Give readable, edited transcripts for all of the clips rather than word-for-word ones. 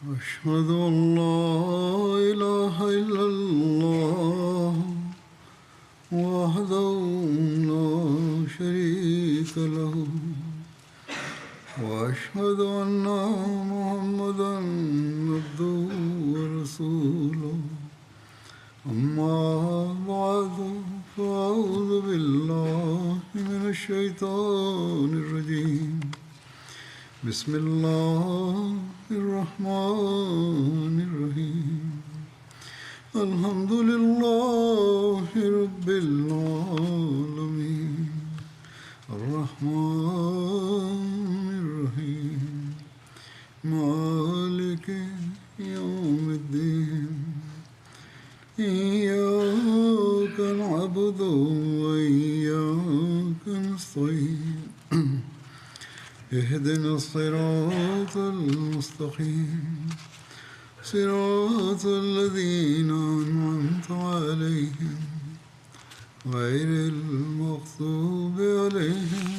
أشهد أن لا إله إلا الله وحده لا شريك له وأشهد أن محمدا عبده ورسوله أما بعد فأعوذ بالله من الشيطان الرجيم بسم الله الرحمن الرحيم الحمد لله رب العالمين الرحمن الرحيم مالك يوم الدين إياك نعبد وإياك نستعين اهدنا الصراط المستقيم صراط الذين أنعمت عليهم غير المغضوب عليهم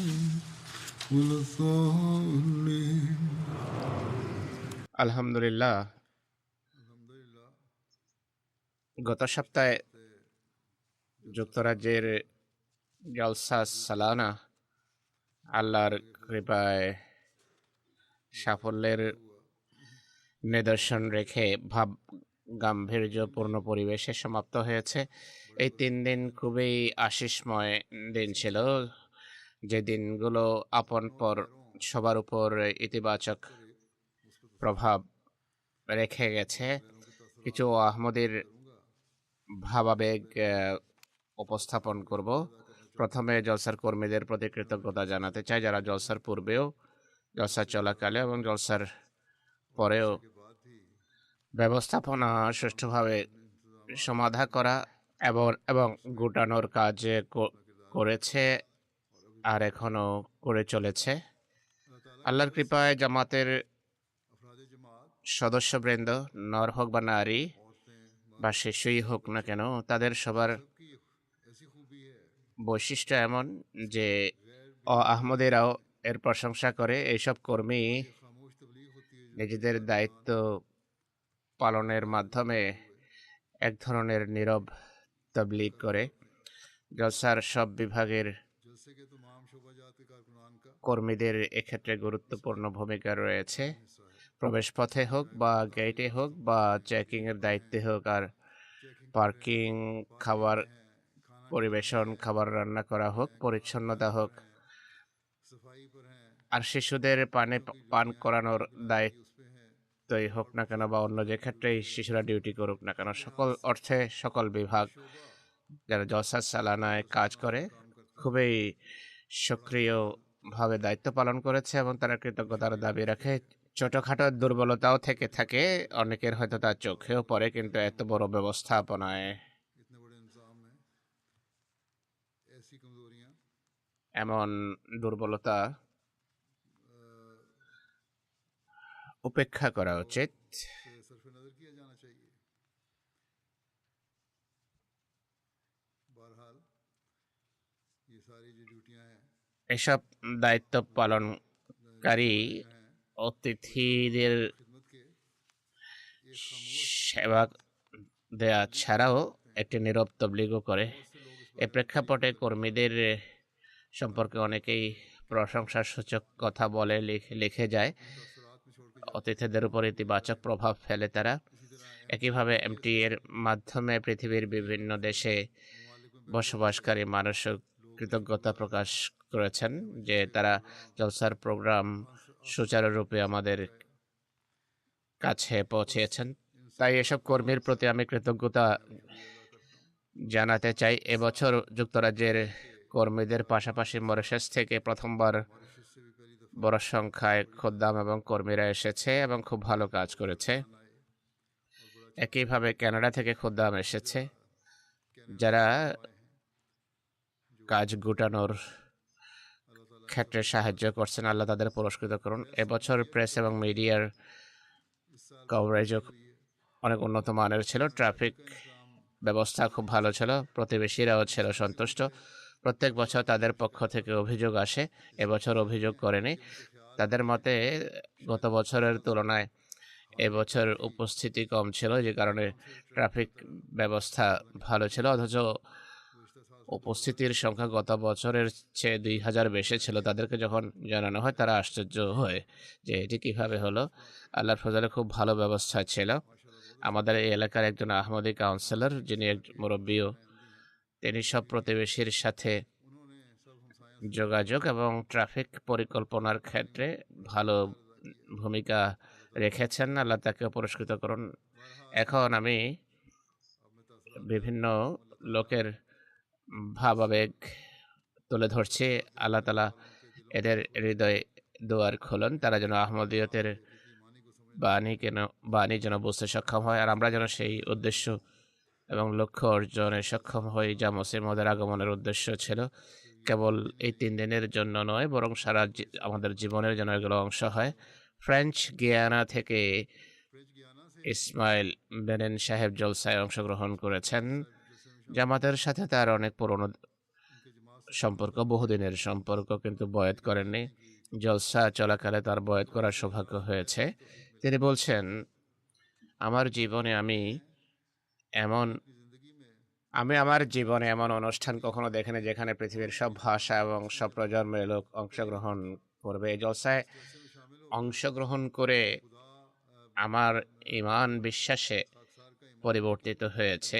ولا الضالين আলহামদুলিল্লাহ। গত সপ্তাহে যুক্তরাজ্যের জলসা সালানা আল্লাহর কৃপায় সাফল্যের নিদর্শন রেখে গাম্ভীর্যপূর্ণ পরিবেশে সমাপ্ত হয়েছে। এই 3 দিন খুবই আশিসময় দিন ছিল, যে দিনগুলো আপন পর সবার উপর ইতিবাচক প্রভাব রেখে গেছে। কিছু আহমদের ভাবাবেগ উপস্থাপন করব। প্রথমে জলসার কর্মীদের প্রতি কৃতজ্ঞতা জানাতে চাই, যারা জলসার পূর্বেও, জলসা চলাকালে এবং জলসার পরেও ব্যবস্থাপনা সুষ্ঠুভাবে সমাধা করা এবং গুটানোর কাজ করেছে আর এখনো করে চলেছে। আল্লাহর কৃপায় জামাতের সদস্যবৃন্দ, নর হোক বা নারী বা শিশুই হোক না কেন, তাদের সবার বৈশিষ্ট্য এমন যে আহমদেরাও এর প্রশংসা করে। এইসব কর্মী নিজেদের দায়িত্ব পালনের মাধ্যমে এক ধরনের নীরব তাবলীগ করে। জলসার সব বিভাগের কর্মীদের এক্ষেত্রে গুরুত্বপূর্ণ ভূমিকা রয়েছে। প্রবেশপথে হোক বা গেটে হোক বা চেকিংয়ের দায়িত্বে হোক, আর পার্কিং, খাবার পরিবেশন, খাবার রান্না করা হোক, পরিচ্ছন্নতা হোক, আর শিশুদের পান করানোর দায়িত্বই হোক না কেন, বা অন্য যে ক্ষেত্রেই শিশুরা ডিউটি করুক না কেন, সকল অর্থে সকল বিভাগ যারা জলসা সালানায় কাজ করে খুবই সক্রিয়ভাবে দায়িত্ব পালন করেছে এবং তারা কৃতজ্ঞতার দাবি রাখে। ছোটখাটো দুর্বলতাও থেকে থাকে, অনেকের হয়তো তার চোখেও পড়ে, কিন্তু এত বড় ব্যবস্থাপনায় এমন দুর্বলতা উপেক্ষা করা উচিত। এসব দায়িত্ব পালনকারী অতিথিদের সেবা দেয়া ছাড়াও একটি নীরব তবলিগও করে। এ প্রেক্ষাপটে কর্মীদের সম্পর্কে অনেকেই প্রশংসার সূচক কথা বলে, লিখে যায়। অতিথিদের উপর ইতিবাচক প্রভাব ফেলে তারা। একইভাবে এমটি এর মাধ্যমে পৃথিবীর বিভিন্ন দেশে বসবাসকারী মানুষ কৃতজ্ঞতা প্রকাশ করেছেন যে তারা জলসার প্রোগ্রাম সুচারুরূপে আমাদের কাছে পৌঁছেছেন। তাই এসব কর্মীর প্রতি আমি কৃতজ্ঞতা জানাতে চাই। এবছর যুক্তরাজ্যের কর্মীদের পাশাপাশি মরিশাস থেকে প্রথমবার বড় সংখ্যায় খোদ্দাম এবং কর্মীরা এসেছে এবং খুব ভালো কাজ করেছে। একইভাবে কানাডা থেকে খোদ্দাম এসেছে, যারা কাজ গুটানোর ক্ষেত্রে সাহায্য করছেন। আল্লাহ তাদের পুরস্কৃত করুন। এবছর প্রেস এবং মিডিয়ার কভারেজও অনেক উন্নত মানের ছিল। ট্রাফিক ব্যবস্থা খুব ভালো ছিল, প্রতিবেশীরাও ছিল সন্তুষ্ট। প্রত্যেক বছর তাদের পক্ষ থেকে অভিযোগ আসে, এবছর অভিযোগ করেনি। তাদের মতে গত বছরের তুলনায় এবছর উপস্থিতি কম ছিল, যে কারণে ট্রাফিক ব্যবস্থা ভালো ছিল, অথচ উপস্থিতির সংখ্যা গত বছরের চেয়ে 2000 বেশি ছিল। তাদেরকে যখন জানানো হয় তারা আশ্চর্য হয় যে এটি কিভাবে হলো। আল্লাহর ফজলে খুব ভালো ব্যবস্থা ছিল। আমাদের এই এলাকার একজন আহমদি কাউন্সিলর, যিনি এক মুরব্বীও, তিনি সব প্রতিবেশীর সাথে যোগাযোগ এবং ট্রাফিক পরিকল্পনার ক্ষেত্রে ভালো ভূমিকা রেখেছেন। আল্লাহ তাকে পুরস্কৃত করুন। এখন আমি বিভিন্ন লোকের ভাবাবেগ তুলে ধরছি। আল্লাহ তালা এদের হৃদয়ে দুয়ার খোলন, তারা যেন আহমদিয়তের বাণী যেন বুঝতে সক্ষম হয়, আর আমরা যেন সেই উদ্দেশ্য এবং লক্ষ্য অর্জনে সক্ষম হই, যা মসিহ মওউদের আগমনের উদ্দেশ্য ছিল। কেবল এই 3 দিনের জন্য নয়, বরং সারা আমাদের জীবনের জন্য এগুলো অংশ হয়। ফ্রেঞ্চ গিয়ানা থেকে ইসমাইল বেনেন সাহেব জলসায় অংশগ্রহণ করেছেন। জামাতের সাথে তার অনেক পুরনো সম্পর্ক, বহুদিনের সম্পর্ক, কিন্তু বয়াত করেননি। জলসা চলাকালে তার বয়াত করার সৌভাগ্য হয়েছে। তিনি বলছেন, আমার জীবনে আমার জীবনে এমন অনুষ্ঠান কখনো দেখিনি যেখানে পৃথিবীর সব ভাষা এবং সব প্রজন্মের লোক অংশগ্রহণ করবে। এই জলসায় অংশগ্রহণ করে আমার ঈমান বিশ্বাসে পরিবর্তিত হয়েছে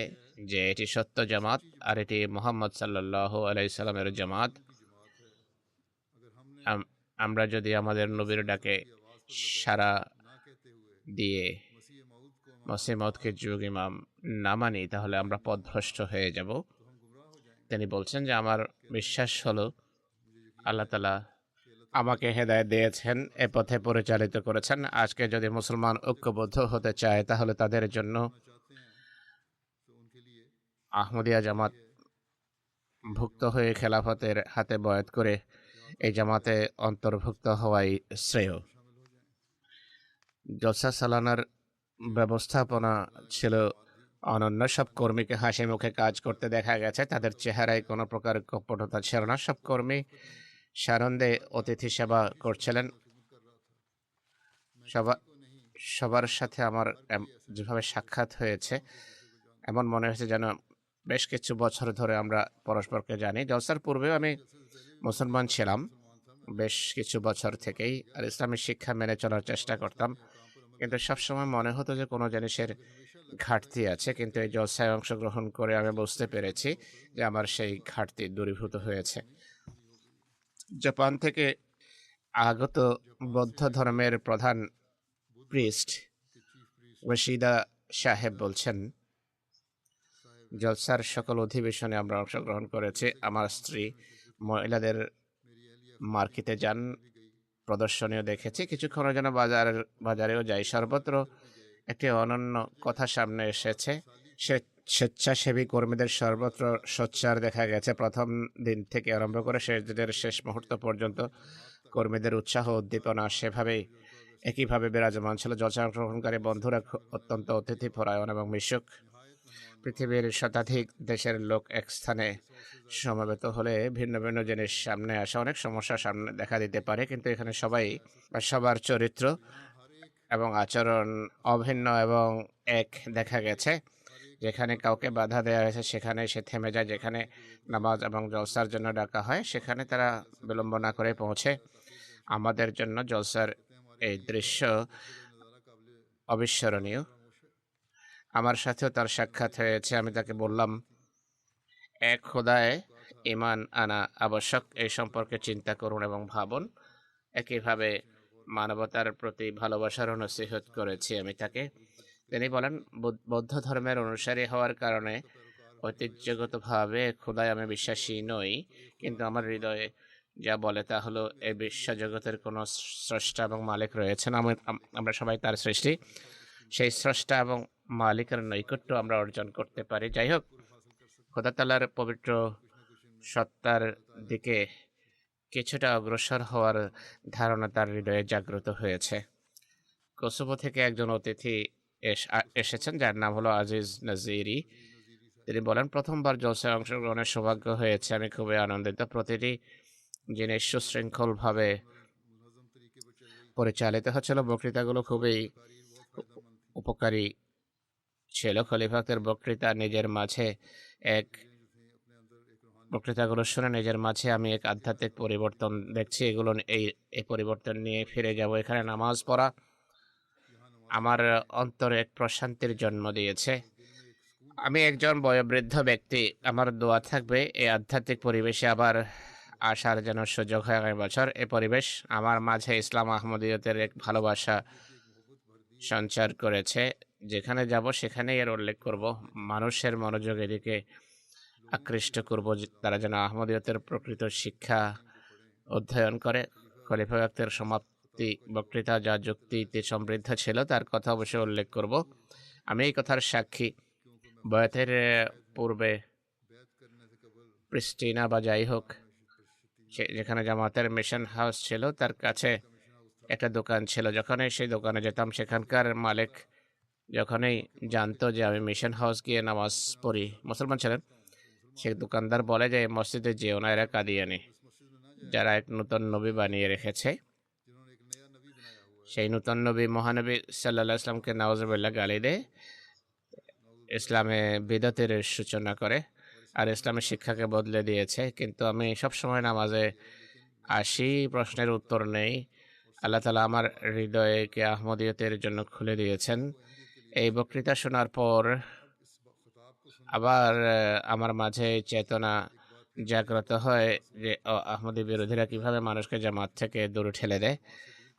যে এটি সত্য জামাত, আর এটি মুহাম্মদ সাল্লাল্লাহু আলাইহি সাল্লামের জামাত। আমরা যদি আমাদের নবীর ডাকে সাড়া দিয়ে মসিহ মওউদকে যুগ ইমাম না মানি, তাহলে আমরা পথভ্রষ্ট হয়ে যাব। তিনি বলছেন যে আমার বিশ্বাস হলো আল্লাহ তাআলা আমাকে হেদায়েত দিয়েছেন, এ পথে পরিচালিত করেছেন। আজকে যদি মুসলমান ঐক্যবদ্ধ হতে চায়, তাহলে তাদের জন্য আহমদিয়া জামাত ভুক্ত হয়ে খেলাফতের হাতে বয়াত করে এই জামাতে অন্তর্ভুক্ত হওয়াই শ্রেয়। জলসা সালানার ব্যবস্থাপনা ছিল অনন্য। সব কর্মীকে হাসি মুখে কাজ করতে দেখা গেছে, তাদের চেহারায় কোনো প্রকার কপটতা ছিল না। সব কর্মী সানন্দে অতিথি সেবা করছিলেন। সবার সাথে আমার যেভাবে সাক্ষাৎ হয়েছে, এমন মনে হয়েছে যেন বেশ কিছু বছর ধরে আমরা পরস্পরকে জানি। জলসার পূর্বেও আমি মুসলমান ছিলাম বেশ কিছু বছর থেকেই, আর ইসলামী শিক্ষা মেনে চলার চেষ্টা করতাম, কিন্তু সবসময় মনে হতো যে কোনো জিনিসের ঘাটতি আছে। কিন্তু এই জলসায় অংশগ্রহণ করে আমি বুঝতে পেরেছি যে আমার সেই ঘাটতি দূরীভূত হয়েছে। জাপান থেকে আগত বৌদ্ধ ধর্মের প্রধান প্রিস্ট রশিদা সাহেব বলছেন, জলসার সকল অধিবেশনে আমরা অংশগ্রহণ করেছি। আমার স্ত্রী মহিলাদের মার্কেটে যান, প্রদর্শনীও দেখেছি, কিছুক্ষণের জন্য বাজারেও যাই। সর্বত্র একটি অনন্য কথা সামনে এসেছে। স্বেচ্ছাসেবী কর্মীদের সর্বত্র সোচ্চার দেখা গেছে। প্রথম দিন থেকে আরম্ভ করে শেষ দিনের শেষ মুহূর্ত পর্যন্ত কর্মীদের উৎসাহ উদ্দীপনা একইভাবে বিরাজমান ছিল। জলসা অংশগ্রহণকারী বন্ধুরা অত্যন্ত অতিথিপরায়ণ এবং মিশুক। পৃথিবীর শতাধিক দেশের লোক এক স্থানে সমবেত হলে ভিন্ন ভিন্ন জিনিস সামনে আসে, অনেক সমস্যা সামনে দেখা দিতে পারে, কিন্তু এখানে সবার চরিত্র এবং আচরণ অভিন্ন এবং এক দেখা গেছে। যেখানে কাউকে বাধা দেওয়া হয়েছে সেখানে সে থেমে যায়, যেখানে নামাজ এবং জলসার জন্য ডাকা হয় সেখানে তারা বিলম্ব না করে পৌঁছে। আমাদের জন্য জলসার এই দৃশ্য অবিস্মরণীয়। আমার সাথেও তার সাক্ষাৎ হয়েছে। আমি তাকে বললাম, এক খোদায় ঈমান আনা আবশ্যক, এই সম্পর্কে চিন্তা করুন এবং ভাবুন। একইভাবে মানবতার প্রতি ভালোবাসারও নসিহত করেছি আমি তাকে। তিনি বলেন, বৌদ্ধ ধর্মের অনুসারী হওয়ার কারণে ঐতিহ্যগতভাবে খোদায় আমি বিশ্বাসী নই, কিন্তু আমার হৃদয়ে যা বলে তা হলো এই বিশ্ব জগতের কোনো স্রষ্টা এবং মালিক রয়েছেন, আমরা সবাই তার সৃষ্টি। সেই স্রষ্টা এবং মালিকের নৈকট্য আমরা অর্জন করতে পারি। যাই হোক, খোদা তাআলার পবিত্র সত্তার দিকে কিছুটা অগ্রসর হওয়ার ধারণা তার হৃদয়ে জাগ্রত হয়েছে। কোসোভো থেকে একজন অতিথি এসেছেন, যার নাম হলো আজিজ নাজিরি। তিনি বলেন, প্রথমবার জলসায় অংশগ্রহণের সৌভাগ্য হয়েছে, আমি খুবই আনন্দিত। প্রতিটি জিনিস সুশৃঙ্খলভাবে পরিচালিত হচ্ছিল। বক্তৃতাগুলো খুবই উপকারী ছিল। খলিফাদের বক্তৃতা নিজের মাঝে এক বক্তৃতাগুলো শুনে নিজের মাঝে আমি এক আধ্যাত্মিক পরিবর্তন দেখছি। এগুলো এই পরিবর্তন নিয়ে ফিরে যাব। এখানে নামাজ পড়া আমার অন্তরে এক প্রশান্তির জন্ম দিয়েছে। আমি একজন বয়োবৃদ্ধ ব্যক্তি, আমার দোয়া থাকবে এই আধ্যাত্মিক পরিবেশে আবার আসার যেন সুযোগ হয় আগামী বছর। এই পরিবেশ আমার মাঝে ইসলাম আহমদীয়তের এক ভালোবাসা সঞ্চার করেছে। যেখানে যাব সেখানেই এর উল্লেখ করব, মানুষের মনোযোগ এদিকে আকৃষ্ট করব, তারা যেন আহমদীয়তের প্রকৃত শিক্ষা অধ্যয়ন করে। খলিফা ব্যক্তির সমাপ্তি বক্তৃতা যা যুক্তিতে সমৃদ্ধ ছিল তার কথা অবশ্যই উল্লেখ করব। আমি এই কথার সাক্ষী, বয়াতের পূর্বে প্রিস্টিনা বা যাই হোক, যেখানে জামাতের মিশন হাউস ছিল তার কাছে একটা দোকান ছিল। যখনই সেই দোকানে যেতাম সেখানকার মালিক যখনই জানতো যে আমি মিশন হাউস গিয়ে নামাজ পড়ি, মুসলমান ছিলেন, সে দোকানদার বলে যে মসজিদে যেও না, এরা কাদিয়ানি, যারা এক নতুন নবী বানিয়ে রেখেছে। সেই নতুন নবী মহানবী সাল্লাল্লাহু আলাইহি ওয়াসাল্লামকে নাউজুবিল্লাহ গালি দেয়, ইসলামে বিদতের সূচনা করে আর ইসলামের শিক্ষাকে বদলে দিয়েছে। কিন্তু আমি সবসময় নামাজে আসি, প্রশ্নের উত্তর নেই। আল্লাহ তাআলা আমার হৃদয়কে আহমদীয়তের জন্য খুলে দিয়েছেন। এই বক্তৃতা শোনার পর আবার আমার মাঝে চেতনা জাগ্রত হয় যে আহমদী বিরোধীরা কিভাবে মানুষকে জামাত থেকে দূরে ঠেলে দেয়।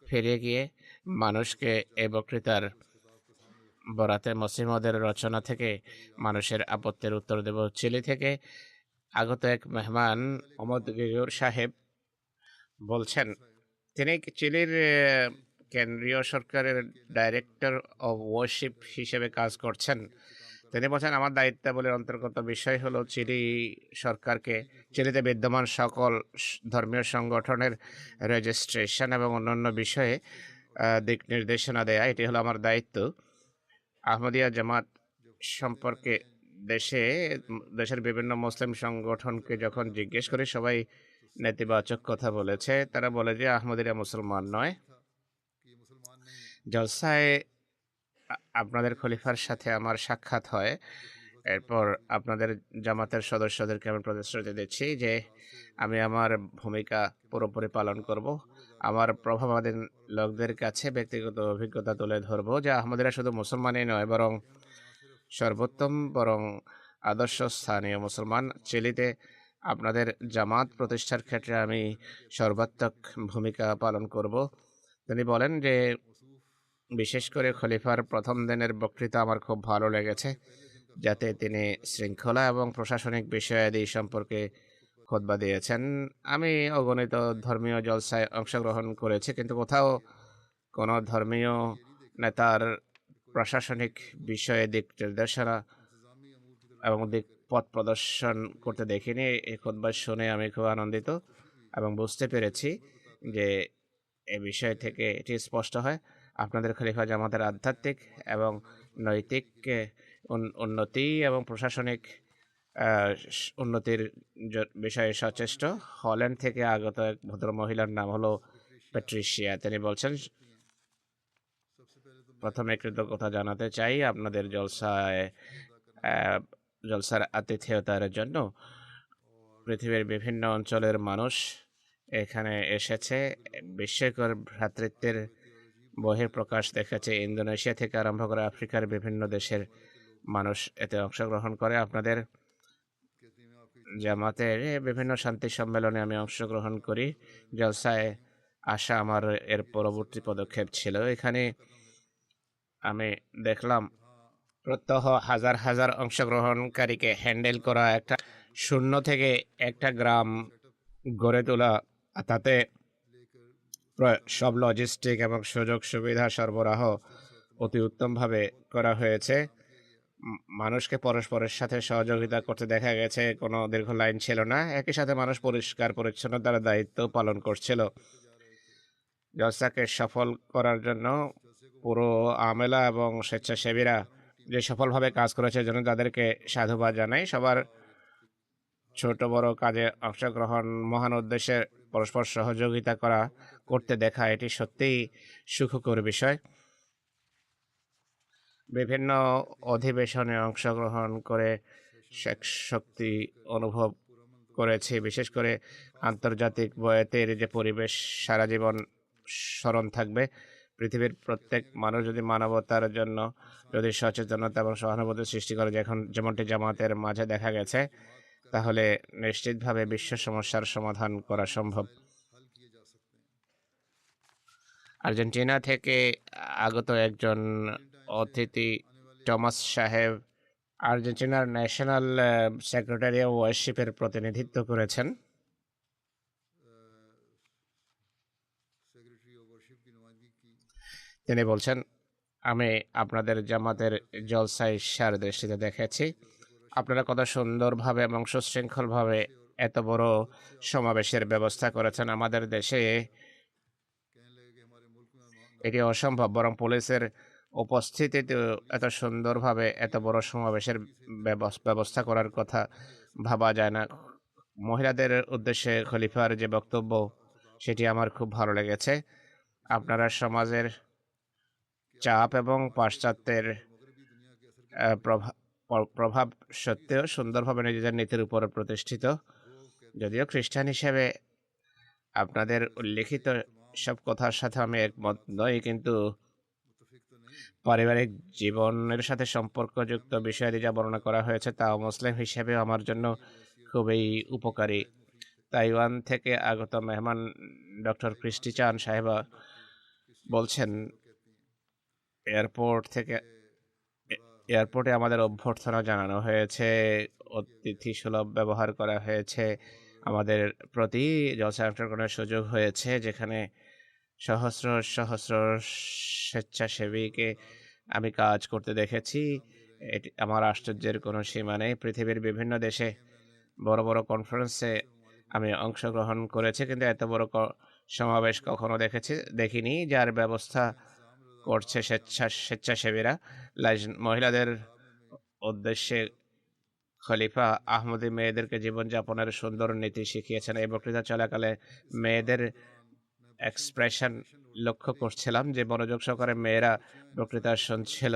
ফিরে গিয়ে মানুষকে এই বক্তৃতার বরাতে মসিমদের রচনা থেকে মানুষের আপত্তির উত্তর দেব। চিলি থেকে আগত এক মেহমান মোহাম্মদ গিগর সাহেব বলছেন, তিনি চিলির কেন্দ্রীয় সরকারের ডাইরেক্টর অফ ওয়ার্শিপ হিসেবে কাজ করছেন। তিনি বলছেন, আমার দায়িত্বাবলীর অন্তর্গত বিষয় হলো চিলি সরকারকে চিলিতে বিদ্যমান সকল ধর্মীয় সংগঠনের রেজিস্ট্রেশন এবং অন্যান্য বিষয়ে দিক নির্দেশনা দেয়া। এটি হলো আমার দায়িত্ব। আহমদিয়া জামাত সম্পর্কে দেশের বিভিন্ন মুসলিম সংগঠনকে যখন জিজ্ঞেস করি সবাই নেতিবাচক কথা বলেছে। তারা বলে যে আহমদিয়া মুসলমান নয়। জলসায় আপনাদের খলিফার সাথে আমার সাক্ষাৎ হয়, এরপর আপনাদের জামাতের সদস্যদেরকে আমি প্রতিশ্রুতি দিচ্ছি যে আমি আমার ভূমিকা পুরোপুরি পালন করব। আমার প্রভাবাধীন লোকদের কাছে ব্যক্তিগত অভিজ্ঞতা তুলে ধরব যে আহমদিরা শুধু মুসলমানই নয় বরং সর্বোত্তম, বরং আদর্শ স্থানীয় মুসলমান। চিলিতে আপনাদের জামাত প্রতিষ্ঠার ক্ষেত্রে আমি সর্বাত্মক ভূমিকা পালন করব। তিনি বলেন যে বিশেষ করে খলিফার প্রথম দিনের বক্তৃতা আমার খুব ভালো লেগেছে, যাতে তিনি শৃঙ্খলা এবং প্রশাসনিক বিষয়াদি সম্পর্কে খুতবা দিয়েছেন। আমি অগণিত ধর্মীয় জলসায় অংশগ্রহণ করেছি, কিন্তু কোথাও কোনো ধর্মীয় নেতার প্রশাসনিক বিষয়ে দিক নির্দেশনা এবং দিক পথ প্রদর্শন করতে দেখিনি। এই খুতবা শুনে আমি খুব আনন্দিত এবং বুঝতে পেরেছি যে এ বিষয় থেকে এটি স্পষ্ট হয় আপনাদের খলিফা জামাতের আধ্যাত্মিক এবং নৈতিক উন্নতি এবং প্রশাসনিক উন্নতির বিষয়ে সচেষ্ট। হল্যান্ড থেকে আগত এক ভদ্র মহিলার নাম হলো প্যাট্রিশিয়া। তিনি বলছেন, প্রথমে কৃতজ্ঞতা জানাতে চাই আপনাদের জলসার আতিথেয়তার জন্য। পৃথিবীর বিভিন্ন অঞ্চলের মানুষ এখানে এসেছে, বিস্ময়কর ভ্রাতৃত্বের বহিঃপ্রকাশ দেখেছে। ইন্দোনেশিয়া থেকে আরম্ভ করে আফ্রিকার বিভিন্ন দেশের মানুষ এতে অংশগ্রহণ করে। আপনাদের জামাতের বিভিন্ন শান্তি সম্মেলনে আমি অংশগ্রহণ করি। জলসায় আসা আমার এর পরবর্তী পদক্ষেপ ছিল। এখানে আমি দেখলাম প্রত্যহ হাজার হাজার অংশগ্রহণকারীকে হ্যান্ডেল করা, একটা শূন্য থেকে একটা গ্রাম গড়ে তোলা, তাতে সব লজিস্টিক এবং সুযোগ সুবিধা সরবরাহ অতি উত্তমভাবে করা হয়েছে। মানুষকে পরস্পরের সাথে সহযোগিতা করতে দেখা গেছে, কোনো দীর্ঘ লাইন ছিল না। একই সাথে মানুষ পরিষ্কার পরিচ্ছন্নতার দায়িত্ব পালন করছিল। জলসাকে সফল করার জন্য পুরো আমেলা এবং স্বেচ্ছাসেবীরা যে সফলভাবে কাজ করেছে জন্য তাদেরকে সাধুবাদ জানাই। সবার ছোট বড় কাজে অংশগ্রহণ, মহান উদ্দেশ্যে পরস্পর সহযোগিতা করতে দেখা, এটি সত্যিই সুখকর বিষয়। বিভিন্ন অধিবেশনে অংশগ্রহণ করে শক্তি অনুভব করেছি। বিশেষ করে আন্তর্জাতিক বয়াতের যে পরিবেশ সারা জীবন স্মরণ থাকবে। পৃথিবীর প্রত্যেক মানুষ যদি মানবতার জন্য যদি সচেতনতা এবং সহানুভূতি সৃষ্টি করে, যেমনটি জামাতের মাঝে দেখা গেছে, তাহলে নিশ্চিতভাবে বিশ্ব সমস্যার সমাধান করা সম্ভব। আর্জেন্টিনা থেকে আগত একজন অতিথি টমাস সাহেব আর্জেন্টিনার ন্যাশনাল সেক্রেটারি অফ ওয়ার্শিপের প্রতিনিধিত্ব করেছেন। তিনি বলছেন, আমি আপনাদের জামাতের জলসা ঈর্ষার দৃষ্টিতে দেখেছি। আপনারা কত সুন্দরভাবে এবং সুশৃঙ্খলভাবে এত বড় সমাবেশের ব্যবস্থা করেছেন। আমাদের দেশে এটি অসম্ভব, বরং পুলিশের উপস্থিতিতে এত সুন্দরভাবে এত বড় সমাবেশের ব্যবস্থা করার কথা ভাবা যায় না। মহিলাদের উদ্দেশ্যে খলিফার যে বক্তব্য, সেটি আমার খুব ভালো লেগেছে। আপনারা সমাজের চাপ এবং পাশ্চাত্যের প্রভাব সত্ত্বেও সুন্দরভাবে নিজেদের নীতির উপর প্রতিষ্ঠিত। যদিও খ্রিস্টান হিসেবে আপনাদের উল্লেখিত সব কথার সাথে আমি একমত নই, কিন্তু পারিবারিক জীবনের সাথে সম্পর্কযুক্ত বিষয়াদি যা বর্ণনা করা হয়েছে তা মুসলিম হিসেবে আমার জন্য খুবই উপকারী। তাইওয়ান থেকে আগত মেহমান ডক্টর ক্রিস্টি চান সাহেবা বলছেন, এয়ারপোর্টে আমাদের অভ্যর্থনা জানানো হয়েছে, অতিথি সুলভ ব্যবহার করা হয়েছে, আমাদের প্রতি জলসায় অংশগ্রহণের সুযোগ হয়েছে, যেখানে সহস্র সহস্র স্বেচ্ছাসেবীকে আমি কাজ করতে দেখেছি। এটি আমার আশ্চর্যের কোনো সীমা নেই। পৃথিবীর বিভিন্ন দেশে বড় বড় কনফারেন্সে আমি অংশগ্রহণ করেছি, কিন্তু এত বড় সমাবেশ কখনো দেখিনি, যার ব্যবস্থা করছে স্বেচ্ছাসেবীরা। মহিলাদের উদ্দেশ্যে খলিফা আহমদী মেয়েদেরকে জীবনযাপনের সুন্দর নীতি শিখিয়েছেন। এই বক্তৃতা চলাকালে মেয়েদের এক্সপ্রেশন লক্ষ্য করছিলাম, যে মনোযোগ সহকারে মেয়েরা বক্তৃতা শুনছিল।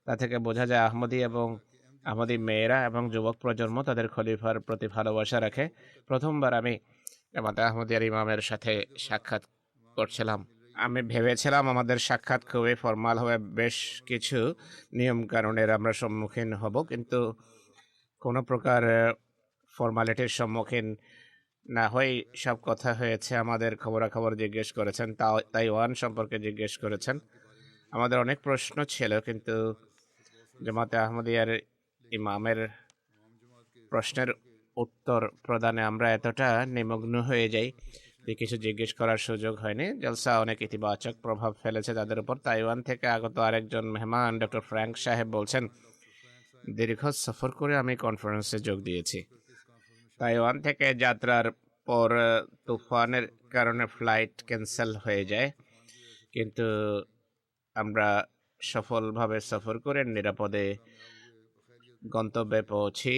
তা থেকে বোঝা যায় আহমদী মেয়েরা এবং যুবক প্রজন্ম তাদের খলিফার প্রতি ভালোবাসা রাখে। প্রথমবার আমি জামাতে আহমদিয়ার ইমামের সাথে সাক্ষাৎ করছিলাম। আমি ভেবেছিলাম আমাদের সাক্ষাৎ খুবই ফর্মাল হবে, বেশ কিছু নিয়ম কানুনের আমরা সম্মুখীন হব, কিন্তু কোনো প্রকার ফর্মালিটির সম্মুখীন না হয়ে সব কথা হয়েছে। আমাদের খবরাখবর জিজ্ঞেস করেছেন, তাইওয়ান সম্পর্কে জিজ্ঞেস করেছেন। আমাদের অনেক প্রশ্ন ছিল, কিন্তু জামাতে আহমদিয়ার ইমামের প্রশ্নের উত্তর প্রদানে আমরা এতটা নিমগ্ন হয়ে যাই যে কিছু জিজ্ঞেস করার সুযোগ হয়নি। জলসা অনেক ইতিবাচক প্রভাব ফেলেছে তাদের উপর। তাইওয়ান থেকে আগত আরেকজন মেহমান ডক্টর ফ্র্যাঙ্ক সাহেব বলছেন, দীর্ঘ সফর করে আমি কনফারেন্সে যোগ দিয়েছি। তাইওয়ান থেকে যাত্রার পর তুফানের কারণে ফ্লাইট ক্যান্সেল হয়ে যায়, কিন্তু আমরা সফলভাবে সফর করে নিরাপদে গন্তব্যে পৌঁছি।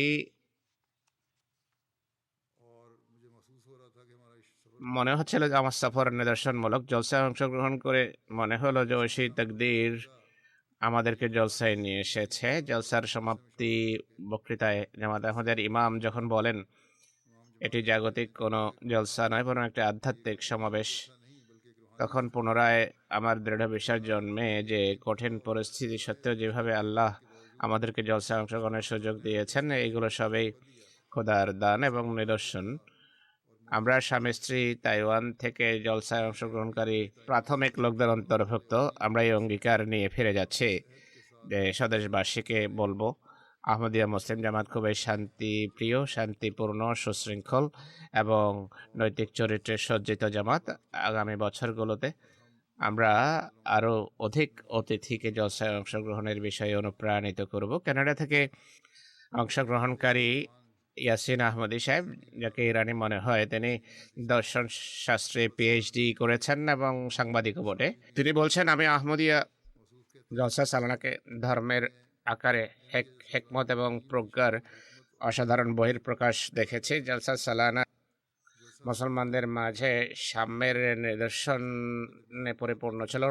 মনে হচ্ছিল যে আমার সফর নিদর্শনমূলক। জলসায় অংশগ্রহণ করে মনে হলো যে ঐশী তকদির আমাদেরকে জলসায় নিয়ে এসেছে। জলসার সমাপ্তি বক্তৃতায় জামাত আহমদের ইমাম যখন বলেন এটি জাগতিক কোনো জলসা নয়, বরং একটি আধ্যাত্মিক সমাবেশ, তখন পুনরায় আমার দৃঢ় বিশ্বাস জন্মে যে কঠিন পরিস্থিতি সত্ত্বেও যেভাবে আল্লাহ আমাদেরকে জলসায় অংশগ্রহণের সুযোগ দিয়েছেন, এইগুলো সবই খোদার দান এবং নিদর্শন। আমরা স্বামী স্ত্রী তাইওয়ান থেকে জলসায় অংশগ্রহণকারী প্রাথমিক লোকদের অন্তর্ভুক্ত। আমরা এই অঙ্গীকার নিয়ে ফিরে যাচ্ছি যে স্বদেশবাসীকে বলবো, আহমদিয়া মুসলিম জামাত খুবই শান্তিপ্রিয়, শান্তিপূর্ণ, সুশৃঙ্খল এবং নৈতিক চরিত্রে সজ্জিত জামাত। আগামী বছরগুলোতে আমরা আরও অধিক অতিথিকে জলসায় অংশগ্রহণের বিষয়ে অনুপ্রাণিত করব। কানাডা থেকে অংশগ্রহণকারী ইয়াসিন আহমদি সাহেব, যাকে ইরানি মনে হয়, তিনি দর্শন শাস্ত্রে পিএইচডি করেছেন এবং সাংবাদিকও বটে। তিনি বলছেন, আমি আহমদিয়া জলসা সালানাকে ধর্মের আকারে হেকমত এবং প্রজ্ঞার অসাধারণ বহিঃপ্রকাশ দেখেছি। জলসা সালানা মুসলমানদের মাঝে সাম্যের নিদর্শনে পরিপূর্ণ ছিল।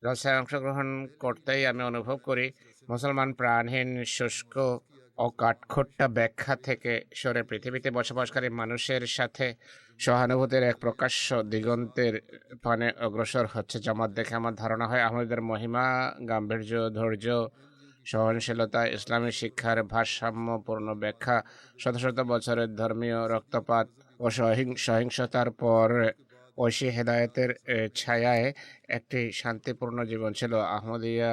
জলসায় অংশগ্রহণ করতেই আমি অনুভব করি মুসলমান প্রাণহীন, শুষ্ক ও কাঠখোট্টা ব্যাখ্যা থেকে সরে পৃথিবীতে বসবাসকারী মানুষের সাথে সহানুভূতির এক প্রকাশ্য দিগন্তের পানে অগ্রসর হচ্ছে। জামাত দেখে আমার ধারণা হয় আহমদের মহিমা, গাম্ভীর্য, ধৈর্য, সহনশীলতা, ইসলামী শিক্ষার ভারসাম্যপূর্ণ ব্যাখ্যা, শত শত বছরের ধর্মীয় রক্তপাত ও সহিংসতার পর ঐশী হেদায়েতের ছায়ায় একটি শান্তিপূর্ণ জীবন ছিল। আহমদিয়া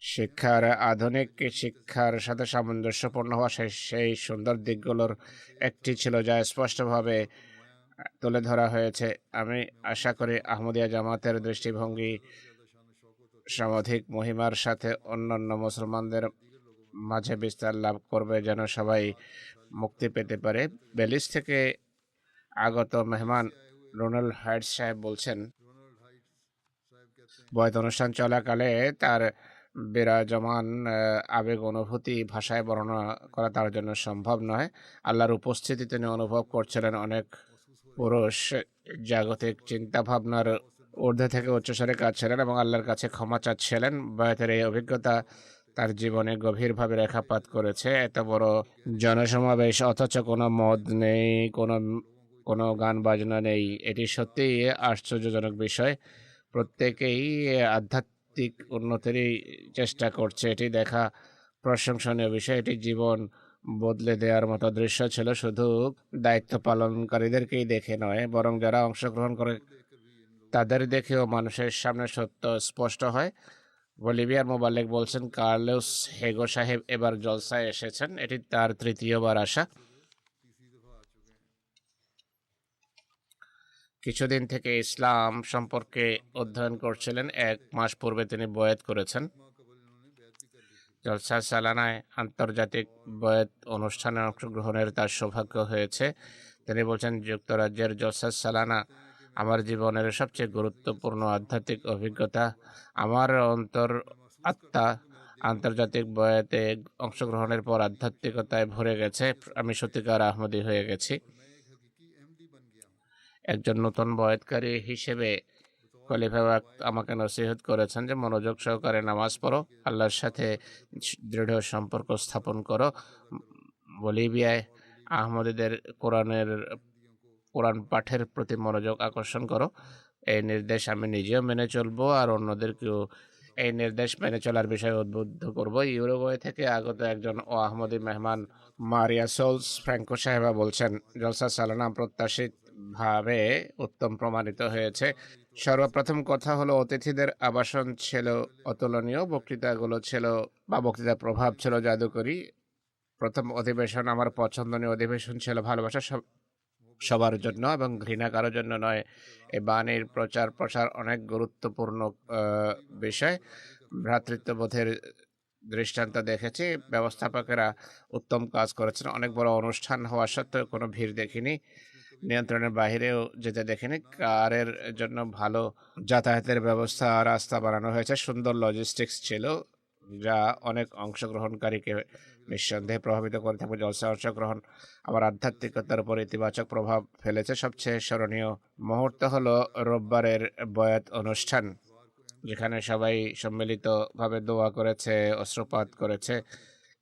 শিক্ষার আধুনিক শিক্ষার সাথে সামঞ্জস্যপূর্ণ হওয়া সেই সুন্দর দিকগুলোর একটি ছিল যা স্পষ্টভাবে তুলে ধরা হয়েছে। আমি আশা করি আহমদিয়া জামাতের দৃষ্টিভঙ্গি সমধিক মহিমার সাথে অন্যান্য মুসলমানদের মাঝে বিস্তার লাভ করবে, যেন সবাই মুক্তি পেতে পারে। বেলিজ থেকে আগত মেহমান রোনাল্ড হাইটস সাহেব বলছেন, বয়ত অনুষ্ঠান চলাকালে তার বিরাজমান আবেগ অনুভূতি ভাষায় বর্ণনা করা তার জন্য সম্ভব নয়। আল্লাহর উপস্থিতি তিনি অনুভব করছিলেন। অনেক পুরুষ জাগতিক চিন্তা ভাবনার ঊর্ধ্বে থেকে উচ্চস্বরে কাঁদছিলেন এবং আল্লাহর কাছে ক্ষমা চাচ্ছিলেন। বয়তের এই অভিজ্ঞতা তার জীবনে গভীরভাবে রেখাপাত করেছে। এত বড় জনসমাবেশ অথচ কোনো মদ নেই, কোনো গান বাজনা নেই। এটি সত্যিই আশ্চর্যজনক বিষয়। প্রত্যেকেই আধ্যাত্মিক উন্নতিরই চেষ্টা করছে। এটি দেখা প্রশংসনীয় বিষয়। এটি জীবন বদলে দেওয়ার মতো দৃশ্য ছিল। শুধু দায়িত্ব পালনকারীদেরকেই দেখে নয়, বরং যারা অংশগ্রহণ করে তাদের দেখেও মানুষের সামনে সত্য স্পষ্ট হয়। বলিভিয়ার মোবাল্লেক বলছেন, কার্লোস হেগো সাহেব এবার জলসায় এসেছেন। এটি তার তৃতীয়বার আসা। কিছুদিন থেকে ইসলাম সম্পর্কে অধ্যয়ন করছিলেন। 1 মাস পূর্বে তিনি বয়াত করেছেন। জলসা সালানায় আন্তর্জাতিক বয়াত অনুষ্ঠানে অংশগ্রহণের তার সৌভাগ্য হয়েছে। তিনি বলছেন, যুক্তরাজ্যের জলসা সালানা আমার জীবনের সবচেয়ে গুরুত্বপূর্ণ আধ্যাত্মিক অভিজ্ঞতা। আমার আত্মা আন্তর্জাতিক বয়াতে অংশগ্রহণের পর আধ্যাত্মিকতায় ভরে গেছে। আমি সত্যিকার আহমদী হয়ে গেছি। একজন নতুন বয়াতকারী হিসেবে খলিফা আমাকে নসিহত করেছেন যে মনোযোগ সহকারে নামাজ পড়ো, আল্লাহর সাথে দৃঢ় সম্পর্ক স্থাপন করো। বলিভিয়ায় আহমদীদের কোরআন পাঠের প্রতি মনোযোগ আকর্ষণ করো। এই নির্দেশ আমি নিজেও মেনে চলবো আর অন্যদেরকেও এই নির্দেশ মেনে চলার বিষয়ে উদ্বুদ্ধ করব। ইউরুগুয়ে থেকে আগত একজন আহমদী মেহমান মারিয়া সোলস ফ্র্যাঙ্কো সাহেবা বলছেন, জলসা সালানা প্রত্যাশিত ভাবে উত্তম প্রমাণিত হয়েছে। সর্বপ্রথম কথা হলো, অতিথিদের আবাসন ছিল অতুলনীয়। বক্তৃতার প্রভাব ছিল জাদুকরী। প্রথম অধিবেশন আমার পছন্দনীয় অধিবেশন ছিল। ভালোবাসা সবার জন্য এবং ঘৃণা কারোর জন্য নয়। এই বাণীর প্রচার অনেক গুরুত্বপূর্ণ বিষয়। ভ্রাতৃত্ববোধের দৃষ্টান্ত দেখেছি। ব্যবস্থাপকেরা উত্তম কাজ করেছেন। অনেক বড় অনুষ্ঠান হওয়া সত্ত্বেও কোনো ভিড় দেখিনি। নিয়ন্ত্রণের বাহিরেও যেতে দেখিনি। কারের জন্য ভালো যাতায়াতের ব্যবস্থা, রাস্তা বানানো হয়েছে। সুন্দর লজিস্টিক্স ছিল, যা অনেক অংশগ্রহণকারীকে নিঃসন্দেহে প্রভাবিত করে থাকবে। জলসা অংশগ্রহণ আমার আধ্যাত্মিকতার উপর ইতিবাচক প্রভাব ফেলেছে। সবচেয়ে স্মরণীয় মুহূর্ত হলো রোববারের বয়াত অনুষ্ঠান, যেখানে সবাই সম্মিলিতভাবে দোয়া করেছে, অশ্রুপাত করেছে।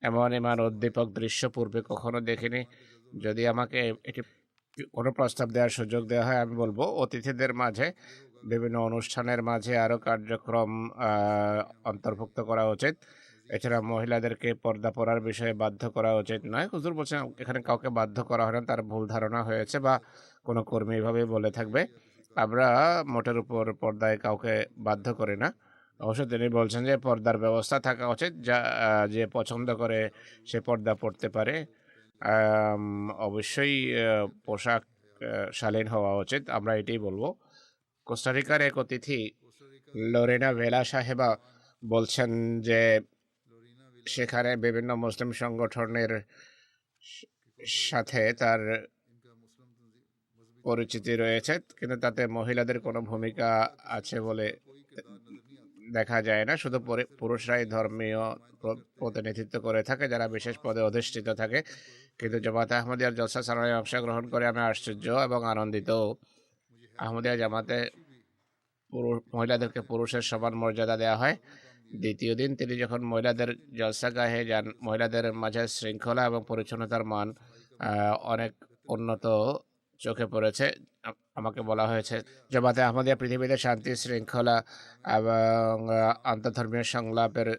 এমন উদ্দীপক দৃশ্য পূর্বে কখনো দেখিনি। যদি আমাকে এটি কোনো প্রস্তাব দেওয়ার সুযোগ দেওয়া হয়, আমি বলবো অতিথিদের মাঝে বিভিন্ন অনুষ্ঠানের মাঝে আরও কার্যক্রম অন্তর্ভুক্ত করা উচিত। এছাড়া মহিলাদেরকে পর্দা পরার বিষয়ে বাধ্য করা উচিত নয়। হুজুর বলছেন এখানে কাউকে বাধ্য করা হয় না, তার ভুল ধারণা হয়েছে বা কোনো কর্মী এভাবে বলে থাকবে। আমরা মোটের উপর পর্দায় কাউকে বাধ্য করি না। অবশ্য তিনি বলছেন যে পর্দার ব্যবস্থা থাকা উচিত, যা যে পছন্দ করে সে পর্দা পড়তে পারে। অবশ্যই পোশাক শালীন হওয়া উচিত, আমরা এটাই বলবো। কোস্টারিকার এক অতিথি লোরেনা ভেলা সাহেবা বলছেন যে সেখানে বিভিন্ন মুসলিম সংগঠনের সাথে তার পরিচিতি রয়েছে, কিন্তু তাতে মহিলাদের কোনো ভূমিকা আছে বলে দেখা যায় না। শুধু পুরুষরাই ধর্মীয় প্রতিনিধিত্ব করে থাকে, যারা বিশেষ পদে অধিষ্ঠিত থাকে। কিন্তু জামাতে আহমদিয়ার জলসা সালানায় অংশগ্রহণ করে আমি আশ্চর্য এবং আনন্দিত। আহমদিয়া জামাতে মহিলাদেরকে পুরুষের সমান মর্যাদা দেওয়া হয়। দ্বিতীয় দিন তিনি যখন মহিলাদের জলসাগাহে যান, মহিলাদের মাঝে শৃঙ্খলা এবং পরিচ্ছন্নতার মান অনেক উন্নত চোখে পড়েছে। আমাকে বলা হয়েছে জামাতে আহমদিয়া পৃথিবীতে শান্তি, শৃঙ্খলা এবং আন্তঃধর্মীয় সংলাপের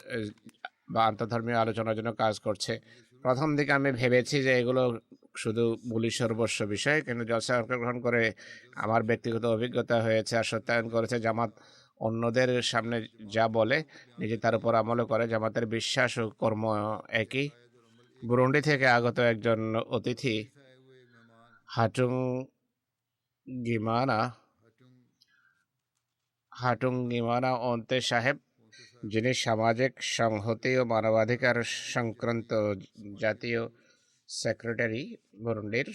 বা আন্তঃধর্মীয় আলোচনার জন্য কাজ করছে। প্রথম দিকে আমি ভেবেছি যে এগুলো শুধু বুলি সর্বস্ব বিষয়, কিন্তু জলসায় অংশগ্রহণ করে আমার ব্যক্তিগত অভিজ্ঞতা হয়েছে আর সত্যায়ন করেছে জামাত অন্যদের সামনে যা বলে নিজে তার উপর আমলও করে। জামাতের বিশ্বাস ও কর্ম একই। বুরুন্ডি থেকে আগত একজন অতিথি হাটুং গিমানা অন্তে সাহেব, যিনি সামাজিক সংহতি ও মানবাধিকার সংক্রান্ত জাতীয় সেক্রেটারি বুরুন্ডির,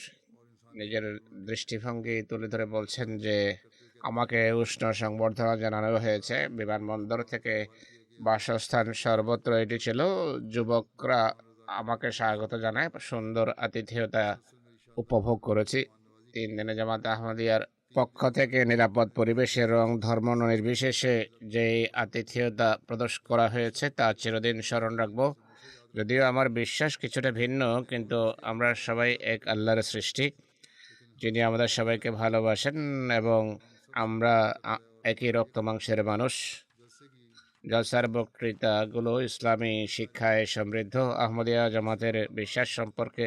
নিজের দৃষ্টিভঙ্গি তুলে ধরে বলছেন যে আমাকে উষ্ণ সংবর্ধনা জানানো হয়েছে। বিমানবন্দর থেকে বাসস্থান সর্বত্র এটি ছিল। যুবকরা আমাকে স্বাগত জানায়, সুন্দর আতিথেয়তা উপভোগ করেছি। 3 দিনে জামাত আহমদিয়ার পক্ষ থেকে নিরাপদ পরিবেশে রং ধর্ম নির্বিশেষে যে আতিথেয়তা প্রদর্শন করা হয়েছে তা চিরদিন স্মরণ রাখব। যদিও আমার বিশ্বাস কিছুটা ভিন্ন, কিন্তু আমরা সবাই এক আল্লাহর সৃষ্টি, যিনি আমাদের সবাইকে ভালোবাসেন এবং আমরা একই রক্ত মাংসের মানুষ। জলসার বক্তৃতাগুলো ইসলামী শিক্ষায় সমৃদ্ধ। আহমদিয়া জামাতের বিশ্বাস সম্পর্কে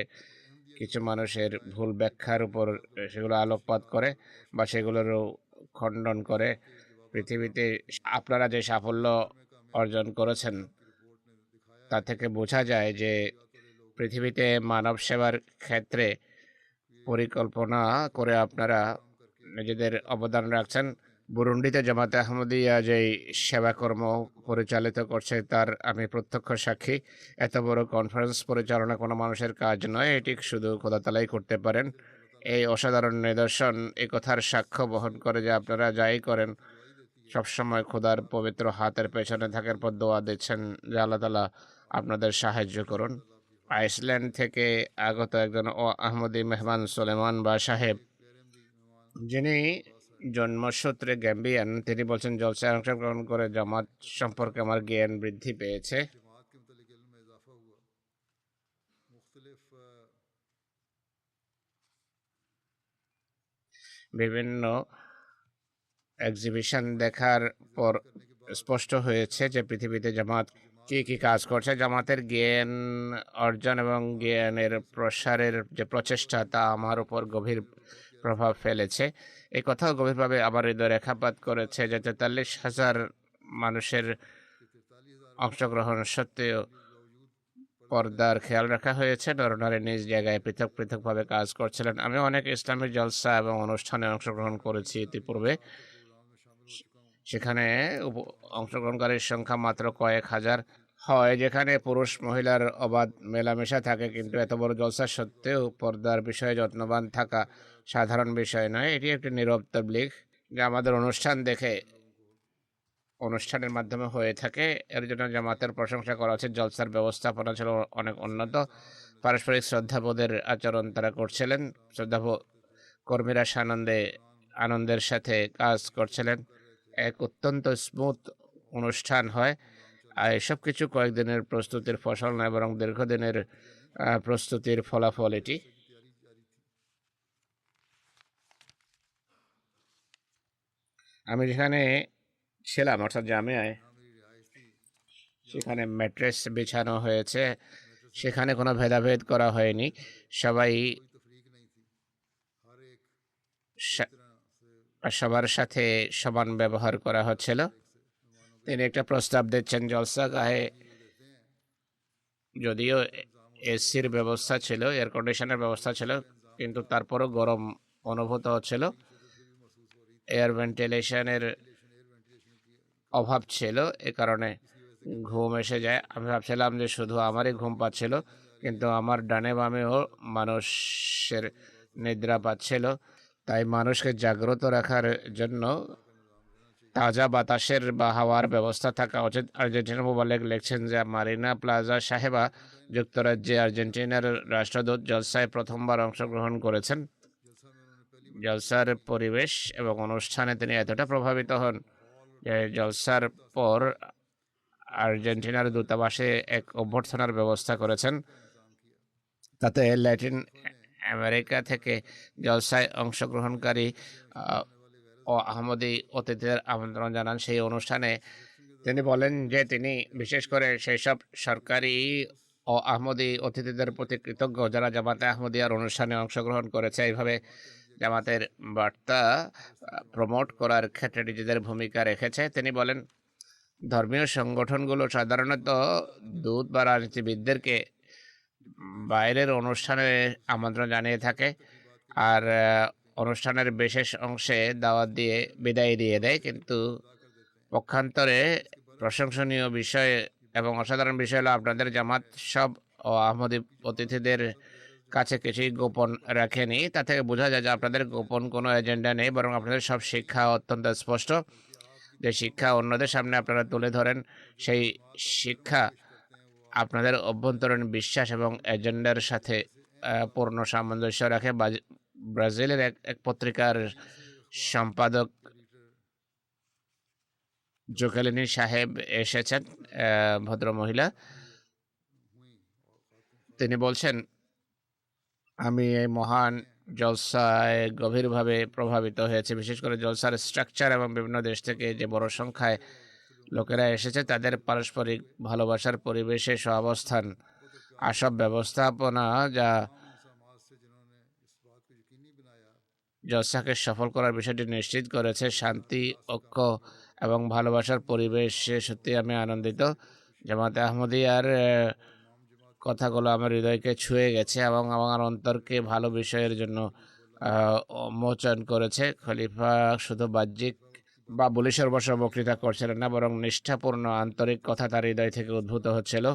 কিছু মানুষের ভুল ব্যাখ্যার উপর সেগুলো আলোকপাত করে বা সেগুলোরও খণ্ডন করে। পৃথিবীতে আপনারা যে সাফল্য অর্জন করেছেন তা থেকে বোঝা যায় যে পৃথিবীতে মানব সেবার ক্ষেত্রে পরিকল্পনা করে আপনারা নিজেদের অবদান রাখছেন। বুরুন্ডিতে জামাতে আহমদিয়া যেই সেবাকর্ম পরিচালিত করছে তার আমি প্রত্যক্ষ সাক্ষী। এত বড় কনফারেন্স পরিচালনা কোনো মানুষের কাজ নয়, এটি শুধু খোদা তাআলাই করতে পারেন। এই অসাধারণ নিদর্শন এই কথার সাক্ষ্য বহন করে যে আপনারা যাই করেন সবসময় খোদার পবিত্র হাতের পেছনে থাকার পর দোয়া দিচ্ছেন যে আল্লাহ তাআলা আপনাদের সাহায্য করুন। আইসল্যান্ড থেকে আগত একজন আহমদি মেহমান সুলেমান বা সাহেব, যিনি জন্মসূত্রে গ্যাম্বিয়ান, তিনি বলছেন জলসায় অংশগ্রহণ করে জামাত সম্পর্কে আমার জ্ঞান বৃদ্ধি পেয়েছে। বিভিন্ন এক্সিবিশন দেখার পর স্পষ্ট হয়েছে যে পৃথিবীতে জামাত কি কাজ করছে। জামাতের জ্ঞান অর্জন এবং জ্ঞানের প্রসারের যে প্রচেষ্টা তা আমার উপর গভীর প্রভাব ফেলেছে। এই কথাও গভীরভাবে আমার হৃদয় রেখাপাত করেছে যে 43,000 মানুষের অংশগ্রহণ সত্ত্বেও পর্দার খেয়াল রাখা হয়েছে। নরনারী নিজ জায়গায় পৃথকভাবে কাজ করছিলেন। আমি অনেক ইসলামী জলসা এবং অনুষ্ঠানে অংশগ্রহণ করেছি ইতিপূর্বে। সেখানে অংশগ্রহণকারীর সংখ্যা মাত্র কয়েক হাজার হয়, যেখানে পুরুষ মহিলার অবাধ মেলামেশা থাকে, কিন্তু এত বড় জলসা সত্ত্বেও পর্দার বিষয়ে যত্নবান থাকা সাধারণ বিষয় নয়। এটি একটি নীরব তাবলীগ যা আমাদের অনুষ্ঠানের মাধ্যমে হয়ে থাকে। এর জন্য জামাতের প্রশংসা করা উচিত। জলসার ব্যবস্থাপনা ছিল অনেক উন্নত। পারস্পরিক শ্রদ্ধাবোধের আচরণ তারা করছিলেন। কর্মীরা আনন্দের সাথে কাজ করছিলেন। এক অত্যন্ত স্মুথ অনুষ্ঠান হয়। আর এসব কিছু কয়েকদিনের প্রস্তুতির ফসল নয়, বরং দীর্ঘদিনের প্রস্তুতির ফলাফল এটি। আমি যেখানে ছিলাম অর্থাৎ জামিয়ায়, সেখানে ম্যাট্রেস বিছানো হয়েছে, সেখানে কোনো ভেদাভেদ করা হয়নি। সবার সাথে সমান ব্যবহার করা হচ্ছিল। তিনি একটা প্রস্তাব দিচ্ছেন জলসাগাহে যদিও এসির ব্যবস্থা ছিল, এয়ার কন্ডিশনের ব্যবস্থা ছিল, কিন্তু তারপরও গরম অনুভূত হচ্ছিল। এয়ার ভেন্টিলেশনের অভাব ছিল, এ কারণে ঘুম এসে যায়। আমি ভাবছিলাম যে শুধু আমারই ঘুম পাচ্ছিল, কিন্তু আমার ডানে বামেও মানুষের নিদ্রা পাচ্ছিল। তাই মানুষকে জাগ্রত রাখার জন্য তাজা বাতাসের বা হাওয়ার ব্যবস্থা থাকা উচিত। আর্জেন্টিনার মোবালেক লিখছেন যে মারিনা প্লাজা সাহেবা যুক্তরাজ্যে আর্জেন্টিনার রাষ্ট্রদূত জলসায় প্রথমবার অংশগ্রহণ করেছেন। জলসার পরিবেশ এবং অনুষ্ঠানে তিনি এতটা প্রভাবিত হন যে জলসার পর আর্জেন্টিনার দূতাবাসে এক অভ্যর্থনার ব্যবস্থা করেছেন। তাতে ল্যাটিন আমেরিকা থেকে জলসায় অংশগ্রহণকারী ও আহমদি অতিথিদের আমন্ত্রণ জানান। সেই অনুষ্ঠানে তিনি বলেন যে তিনি বিশেষ করে সেই সব সরকারি ও আহমদি অতিথিদের প্রতি কৃতজ্ঞ যারা জামাতে আহমদিয়ার অনুষ্ঠানে অংশগ্রহণ করেছে। এইভাবে জামাতের বার্তা প্রমোট করার ক্ষেত্রে নিজেদের ভূমিকা রেখেছে। তিনি বলেন ধর্মীয় সংগঠনগুলো সাধারণত দূত বা রাজনীতিবিদদেরকে বাইরের অনুষ্ঠানে আমন্ত্রণ জানিয়ে থাকে আর অনুষ্ঠানের বিশেষ অংশে দাওয়াত দিয়ে বিদায় দিয়ে দেয়, কিন্তু পক্ষান্তরে প্রশংসনীয় বিষয় এবং অসাধারণ বিষয় হলো আপনাদের জামাত সব ও আহমদি অতিথিদের কাছে কিছুই গোপন রাখেনি। তা থেকে বোঝা যায় যে আপনাদের গোপন কোনো এজেন্ডা নেই, বরং আপনাদের সব শিক্ষা অত্যন্ত স্পষ্ট। যে শিক্ষা অন্যদের সামনে আপনারা তুলে ধরেন, সেই শিক্ষা আপনাদের অভ্যন্তরীণ বিশ্বাস এবং এজেন্ডার সাথে পূর্ণ সামঞ্জস্য রাখে। ব্রাজিলের এক পত্রিকার সম্পাদক জোকেলিনি সাহেব এসেছেন, ভদ্র মহিলা। তিনি বলছেন আমি এই মহান জলসায় গভীরভাবে প্রভাবিত হয়েছে, বিশেষ করে জলসার স্ট্রাকচার এবং বিভিন্ন দেশ থেকে যে বড় সংখ্যায় লোকেরা এসেছে তাদের পারস্পরিক ভালোবাসার পরিবেশে সহাবস্থান, আসব ব্যবস্থাপনা যা জলসাকে সফল করার বিষয়টি নিশ্চিত করেছে। শান্তি, ঐক্য এবং ভালোবাসার পরিবেশে সত্যি আমি আনন্দিত। জামাতে আহমদিয়ার কথাগুলো আমার হৃদয়কে ছুঁয়ে গেছে এবং আমার অন্তরকে ভালো বিষয়ের জন্য মোচন করেছে। খলিফা শুধু বাহ্যিক বা বুলি সর্বস্ব বক্তৃতা করছিলেন না, বরং নিষ্ঠাপূর্ণ আন্তরিক কথা তার হৃদয় থেকে উদ্ভূত হচ্ছিল।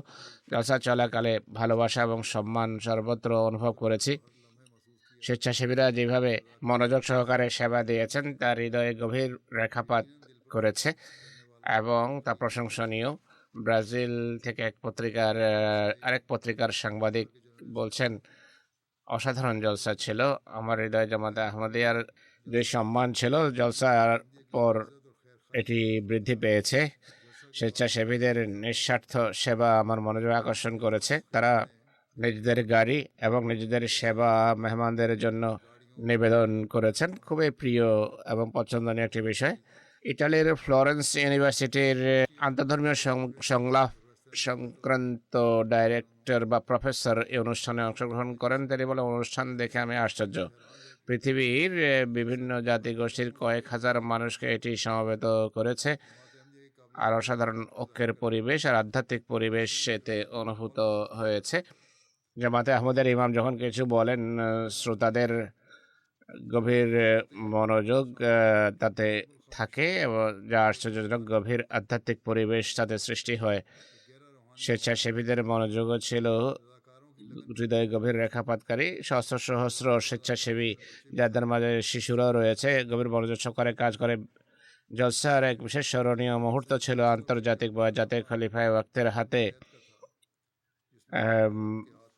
জলসা চলাকালে ভালোবাসা এবং সম্মান সর্বত্র অনুভব করেছি। স্বেচ্ছাসেবীরা যেভাবে মনোযোগ সহকারে সেবা দিয়েছেন তার হৃদয়ে গভীর রেখাপাত করেছে এবং তা প্রশংসনীয়। ব্রাজিল থেকে আরেক পত্রিকার সাংবাদিক বলছেন অসাধারণ জলসা ছিল। আমার হৃদয় জামাতে আহমদিয়ার যে সম্মান ছিল জলসার পর এটি বৃদ্ধি পেয়েছে। স্বেচ্ছাসেবীদের নিঃস্বার্থ সেবা আমার মনোযোগ আকর্ষণ করেছে। তারা নিজেদের গাড়ি এবং নিজেদের সেবা মেহমানদের জন্য নিবেদন করেছেন। খুবই প্রিয় এবং পছন্দনীয় একটি বিষয়। ইটালির ফ্লোরেন্স ইউনিভার্সিটির আন্তর্ধর্মীয় সংলাপ সংক্রান্ত ডাইরেক্টর বা প্রফেসর এই অনুষ্ঠানে অংশগ্রহণ করেন। তিনি বলে অনুষ্ঠান দেখে আমি আশ্চর্য। পৃথিবীর বিভিন্ন জাতিগোষ্ঠীর কয়েক হাজার মানুষকে এটি সমবেত করেছে আর অসাধারণ ঐক্যের পরিবেশ আর আধ্যাত্মিক পরিবেশ এতে অনুভূত হয়েছে। জামাতে আহমদের ইমাম যখন কিছু বলেন শ্রোতাদের গভীর মনোযোগ তাতে থাকে এবং যা আশ্চর্যজনক গভীর আধ্যাত্মিক পরিবেশ তাতে সৃষ্টি হয়। স্বেচ্ছাসেবীদের মনোযোগও ছিল হৃদয়ে গভীর রেখাপাতকারী। সহস্র সহস্র স্বেচ্ছাসেবী যাদের মাঝে শিশুরাও রয়েছে গভীর মনোযোগ সহকারে কাজ করে। জলসার এক বিশেষ স্মরণীয় মুহূর্ত ছিল আন্তর্জাতিক বয়াতে খলিফায়ে ওয়াক্তের হাতে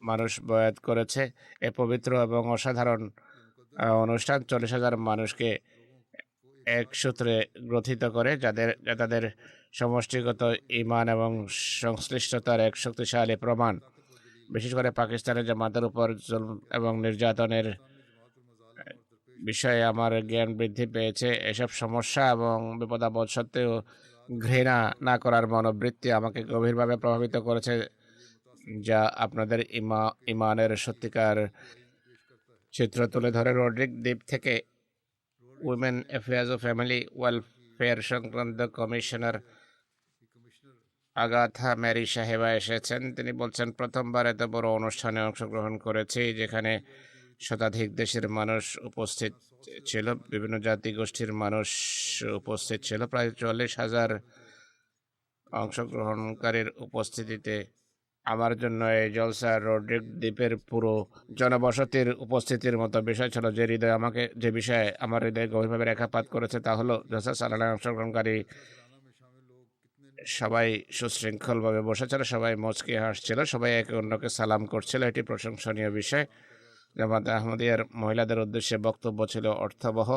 মানুষ বয়াত করেছে। এ পবিত্র এবং অসাধারণ অনুষ্ঠান 40,000 মানুষকে এক সূত্রে গ্রথিত করে, যাদের সমষ্টিগত ঈমান এবং সংশ্লিষ্টতার এক শক্তিশালী প্রমাণ। বিশেষ করে পাকিস্তানের জামাতের উপর জুলম এবং নির্যাতনের বিষয়ে আমার জ্ঞান বৃদ্ধি পেয়েছে। এসব সমস্যা এবং বিপদাপদ সত্ত্বেও ঘৃণা না করার মনোবৃত্তি আমাকে গভীরভাবে প্রভাবিত করেছে, যা আপনাদের ইমানের সত্যিকার চিত্র তুলে ধরে। রড্রিক দ্বীপ থেকে উইমেন অ্যাফেয়ার্স ও ফ্যামিলি ওয়েলফেয়ার সংক্রান্ত কমিশনার আগাথা ম্যারি সাহেবা এসেছেন। তিনি বলছেন প্রথমবার এত বড় অনুষ্ঠানে অংশগ্রহণ করেছি যেখানে শতাধিক দেশের মানুষ উপস্থিত ছিল, বিভিন্ন জাতিগোষ্ঠীর মানুষ উপস্থিত ছিল। প্রায় 40,000 অংশগ্রহণকারীর উপস্থিতিতে আমার জন্য এই জলসা রড্রিক দ্বীপের পুরো জনবসতির উপস্থিতির মতো বিষয় ছিল। যে বিষয়ে আমার হৃদয়ে গভীরভাবে রেখাপাত করেছে তা হলো জলসা সালানায় অংশগ্রহণকারী সবাই সুশৃঙ্খলভাবে বসেছিল, সবাই মুচকি হাসছিল, সবাই একে অন্যকে সালাম করছিল। এটি প্রশংসনীয় বিষয়। জামাতে আহমদিয়ার মহিলাদের উদ্দেশ্যে বক্তব্য ছিল অর্থবহ।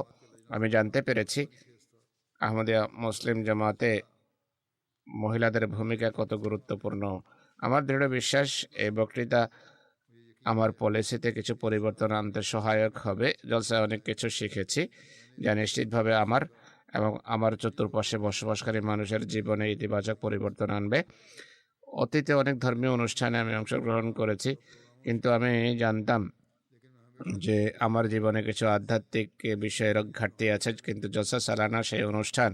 আমি জানতে পেরেছি আহমদিয়া মুসলিম জামাতে মহিলাদের ভূমিকা কত গুরুত্বপূর্ণ। আমার দৃঢ় বিশ্বাস এই বক্তৃতা আমার পলিসিতে কিছু পরিবর্তন আনতে সহায়ক হবে। জলসায় অনেক কিছু শিখেছি যা নিশ্চিতভাবে আমার এবং আমার চতুর্পাশে বসবাসকারী মানুষের জীবনে ইতিবাচক পরিবর্তন আনবে। অতীতে অনেক ধর্মীয় অনুষ্ঠানে আমি অংশগ্রহণ করেছি, কিন্তু আমি জানতাম যে আমার জীবনে কিছু আধ্যাত্মিক বিষয়ের ঘাটতি আছে, কিন্তু জলসা সালানা সেই অনুষ্ঠান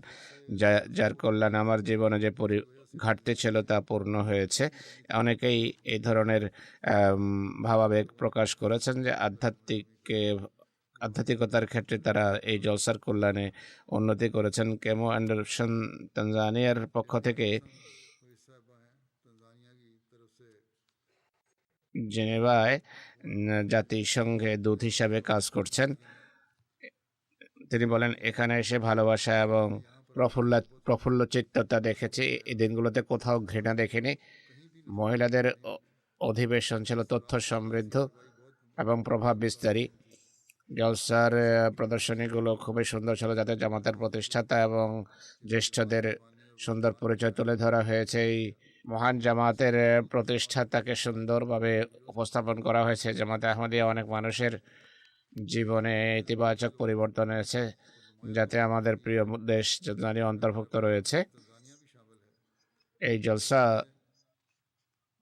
যার কল্যাণে আমার জীবনে যে ঘাটতি ছিল তা পূর্ণ হয়েছে। অনেকেই এই ধরনের ভাবাবেগ প্রকাশ করেছেন যে আধ্যাত্মিকতার ক্ষেত্রে তারা এই জলসার কল্যাণে উন্নতি করেছেন। কেমো অ্যান্ডারসন তানজানিয়ার পক্ষ থেকে জেনেভায় জাতিসংঘে দূত হিসাবে কাজ করছেন। তিনি বলেন, এখানে এসে ভালোবাসা এবং প্রফুল্ল চিত্ততা দেখেছি। এই দিনগুলোতে কোথাও ঘৃণা দেখিনি। মহিলাদের অধিবেশন ছিল তথ্য সমৃদ্ধ এবং প্রভাব বিস্তারী। জলসার প্রদর্শনীগুলো খুবই সুন্দর ছিল, যাতে জামাতের প্রতিষ্ঠাতা এবং জ্যেষ্ঠদের সুন্দর পরিচয় তুলে ধরা হয়েছে। এই মহান জামাতের প্রতিষ্ঠাতাকে সুন্দরভাবে উপস্থাপন করা হয়েছে। জামাতে আহমদিয়া অনেক মানুষের জীবনে ইতিবাচক পরিবর্তন এনেছে, যাতে আমাদের প্রিয় দেশ জর্দানি অন্তর্ভুক্ত রয়েছে। এই জলসা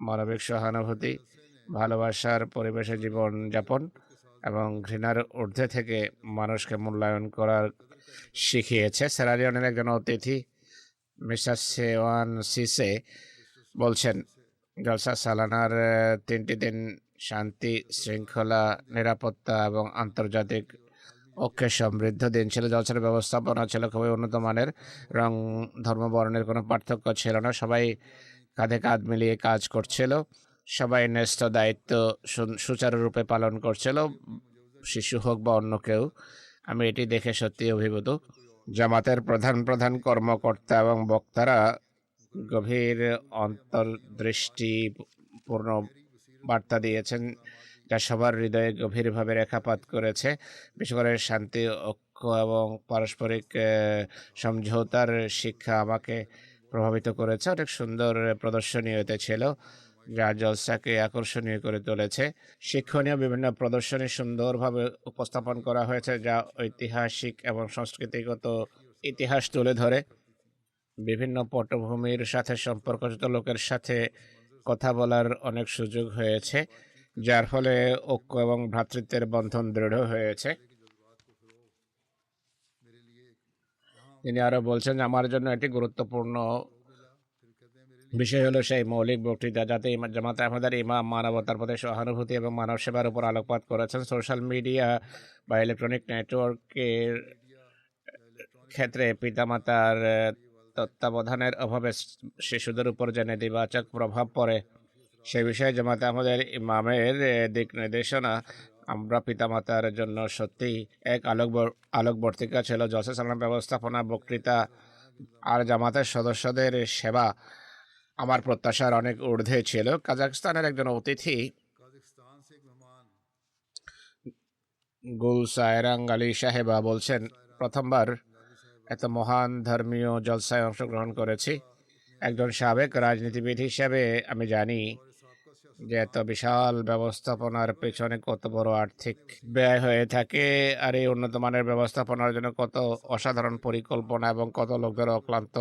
মানবিক সহানুভূতি, ভালোবাসার পরিবেশে জীবনযাপন এবং ঘৃণার ঊর্ধ্বে থেকে মানুষকে মূল্যায়ন করার শিখিয়েছে। সেরালিওনের একজন অতিথি মিস্টার সেওয়ান সিসে বলছেন, জলসা সালানার 3টি দিন শান্তি, শৃঙ্খলা, নিরাপত্তা এবং আন্তর্জাতিক ঐক্যে সমৃদ্ধ দিন ছিল। জলসার ব্যবস্থাপনা ছিল খুবই উন্নত মানের। রং, ধর্ম, বর্ণের কোনো পার্থক্য ছিল না। সবাই কাঁধে কাঁধ মিলিয়ে কাজ করছিল। সবাই ন্যস্ত দায়িত্ব সুচারুরূপে পালন করছিল, শিশু হোক বা অন্য কেউ। আমি এটি দেখে সত্যি অভিভূত। জামাতের প্রধান কর্মকর্তা এবং বক্তারা গভীর অন্তর্দৃষ্টিপূর্ণ বার্তা দিয়েছেন, যা সবার হৃদয়ে গভীরভাবে রেখাপাত করেছে। বিশেষ করে শান্তি, ঐক্য এবং পারস্পরিক সমঝোতার শিক্ষা আমাকে প্রভাবিত করেছে। অনেক সুন্দর প্রদর্শনী হতে ছিল, যা জলসাকে আকর্ষণীয় করে তুলেছে। শিক্ষণীয় বিভিন্ন প্রদর্শনী সুন্দরভাবে উপস্থাপন করা হয়েছে, যা ঐতিহাসিক এবং সংস্কৃতিগত ইতিহাস তুলে ধরে। বিভিন্ন পটভূমির সাথে সম্পর্কিত লোকের সাথে কথা বলার অনেক সুযোগ হয়েছে, যার ফলে ঐক্য এবং ভ্রাতৃত্বের বন্ধন দৃঢ় হয়েছে। তিনি আরো বলছেন, আমার জন্য এটি গুরুত্বপূর্ণ বিষয় হলো সেই মৌলিক বক্তৃতা, যাতে জামাতে আমাদের ইমাম মানবতার প্রতি সহানুভূতি এবং মানব সেবার উপর আলোকপাত করেছেন। সোশ্যাল মিডিয়া বা ইলেকট্রনিক নেটওয়ার্কের ক্ষেত্রে পিতামাতার তত্ত্বাবধানের অভাবে শিশুদের উপর যে নেতিবাচক প্রভাব পড়ে, সে বিষয়ে জামাতে আমাদের ইমামের দিক নির্দেশনা আমরা পিতামাতার জন্য সত্যি এক আলোকবর্তিকা ছিল। জলসা সালাম ব্যবস্থাপনা, বক্তৃতা আর জামাতের সদস্যদের সেবা আমার প্রত্যাশার অনেক ঊর্ধ্বে ছিল। কাজাখস্তানের একজন অতিথি গুল সায়রাং আলী সাহেবা বলছেন, প্রথমবার এত মহান ধর্মীয় জলসায় অংশগ্রহণ করেছি। একজন সাবেক রাজনীতিবিদ হিসেবে আমি জানি যে এত বিশাল ব্যবস্থাপনার পেছনে কত বড় আর্থিক ব্যয় হয়ে থাকে, আর এই উন্নত মানের ব্যবস্থাপনার জন্য কত অসাধারণ পরিকল্পনা এবং কত লোকদের অক্লান্ত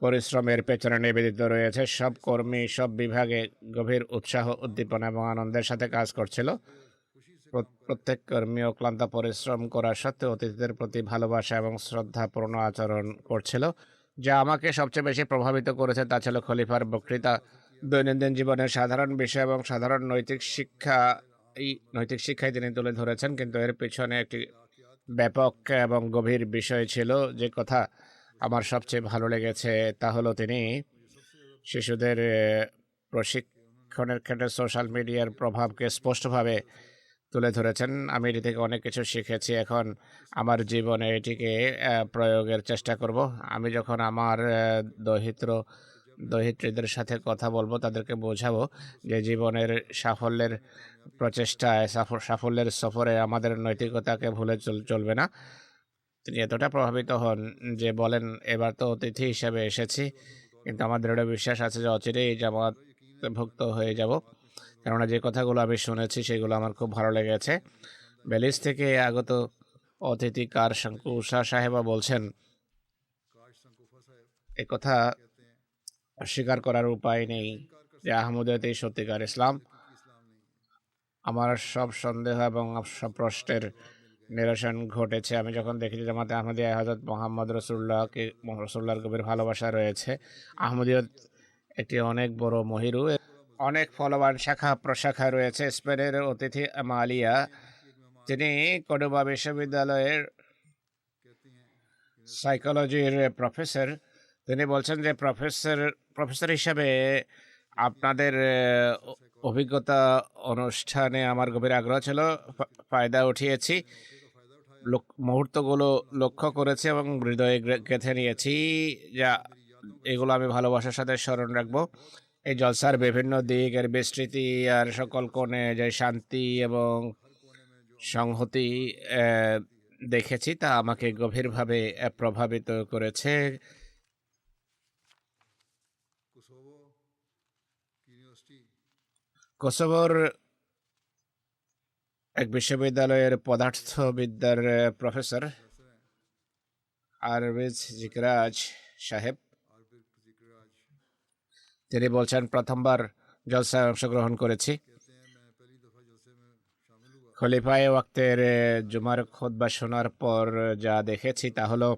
পরিশ্রমের পেছনে নিবেদিত রয়েছে। সব কর্মী সব বিভাগে গভীর উৎসাহ, উদ্দীপনা এবং আনন্দের সাথে কাজ করছিল। প্রত্যেক কর্মী অক্লান্ত পরিশ্রম করা সত্ত্বেও অতিথিদের প্রতি ভালোবাসা এবং শ্রদ্ধাপূর্ণ আচরণ করছিল। যা আমাকে সবচেয়ে বেশি প্রভাবিত করেছে তা ছিল খলিফার বক্তৃতা। দৈনন্দিন জীবনের সাধারণ বিষয় এবং সাধারণ নৈতিক শিক্ষাই তিনি তুলে ধরেছেন, কিন্তু এর পেছনে একটি ব্যাপক এবং গভীর বিষয় ছিল। যে কথা আমার সবচেয়ে ভালো লেগেছে তা হলো তিনি শিশুদের প্রশিক্ষণের ক্ষেত্রে সোশ্যাল মিডিয়ার প্রভাবকে স্পষ্টভাবে তুলে ধরেছেন। আমি এটি থেকে অনেক কিছু শিখেছি। এখন আমার জীবনে এটিকে প্রয়োগের চেষ্টা করব। আমি যখন আমার দহিত্রীদের সাথে কথা বলবো, তাদেরকে বোঝাবো যে জীবনের সাফল্যের প্রচেষ্টায়, সাফল্যের সফরে আমাদের নৈতিকতাকে ভুলে চলবে না। তিনি এতটা প্রভাবিত হন যে বলেন, এবার তো অতিথি হিসেবে এসেছি, কিন্তু আমার দৃঢ় বিশ্বাস আছে যে অচিরেই জামাতভুক্ত হয়ে যাব, কেননা যে কথাগুলো আমি শুনেছি সেগুলো আমার খুব ভালো লেগেছে। বেলিজ থেকে আগত অতিথি কার শঙ্কুষা সাহেবা বলছেন, এ কথা অস্বীকার করার উপায় নেই যে আহমদিয়াতেই সত্যিকার ইসলাম। আমার সব সন্দেহ এবং সব প্রশ্নের নিরসন ঘটেছে আমি যখন দেখেছি জামাতে আহমদিয়া হযরত মোহাম্মদ রসুল্লাহর গভীর ভালোবাসা রয়েছে। আহমদিয়ত একটি অনেক বড় মহিরু, অনেক ফলবান শাখা প্রশাখা রয়েছে। স্পেনের অতিথি মালিয়া, তিনি কর্ডোবা বিশ্ববিদ্যালয়ের সাইকোলজির প্রফেসর। তিনি বলছেন যে প্রফেসর হিসাবে আপনাদের অভিজ্ঞতা অনুষ্ঠানে আমার গভীর আগ্রহ ছিল, ফায়দা উঠিয়েছি, মুহূর্তগুলো লক্ষ্য করেছি এবং হৃদয়ে গেঁথে নিয়েছি, যা এগুলো আমি ভালোবাসার সাথে স্মরণ রাখবো। এই জলসার বিভিন্ন দিক, এর বিস্তৃতি আর সকল কোণে যে শান্তি এবং সংহতি দেখেছি, তা আমাকে গভীরভাবে প্রভাবিত করেছে। কোসোভোর এক বিশ্ববিদ্যালয়ের পদার্থবিদ্যার প্রফেসর আরবিজ জিকরাজ সাহেব, তিনি বলছেন, প্রথমবার জলসায় অংশগ্রহণ করেছি। খলিফায়ে ওয়াক্তের জুমার খুতবা শোনার পর যা দেখেছি তা হলো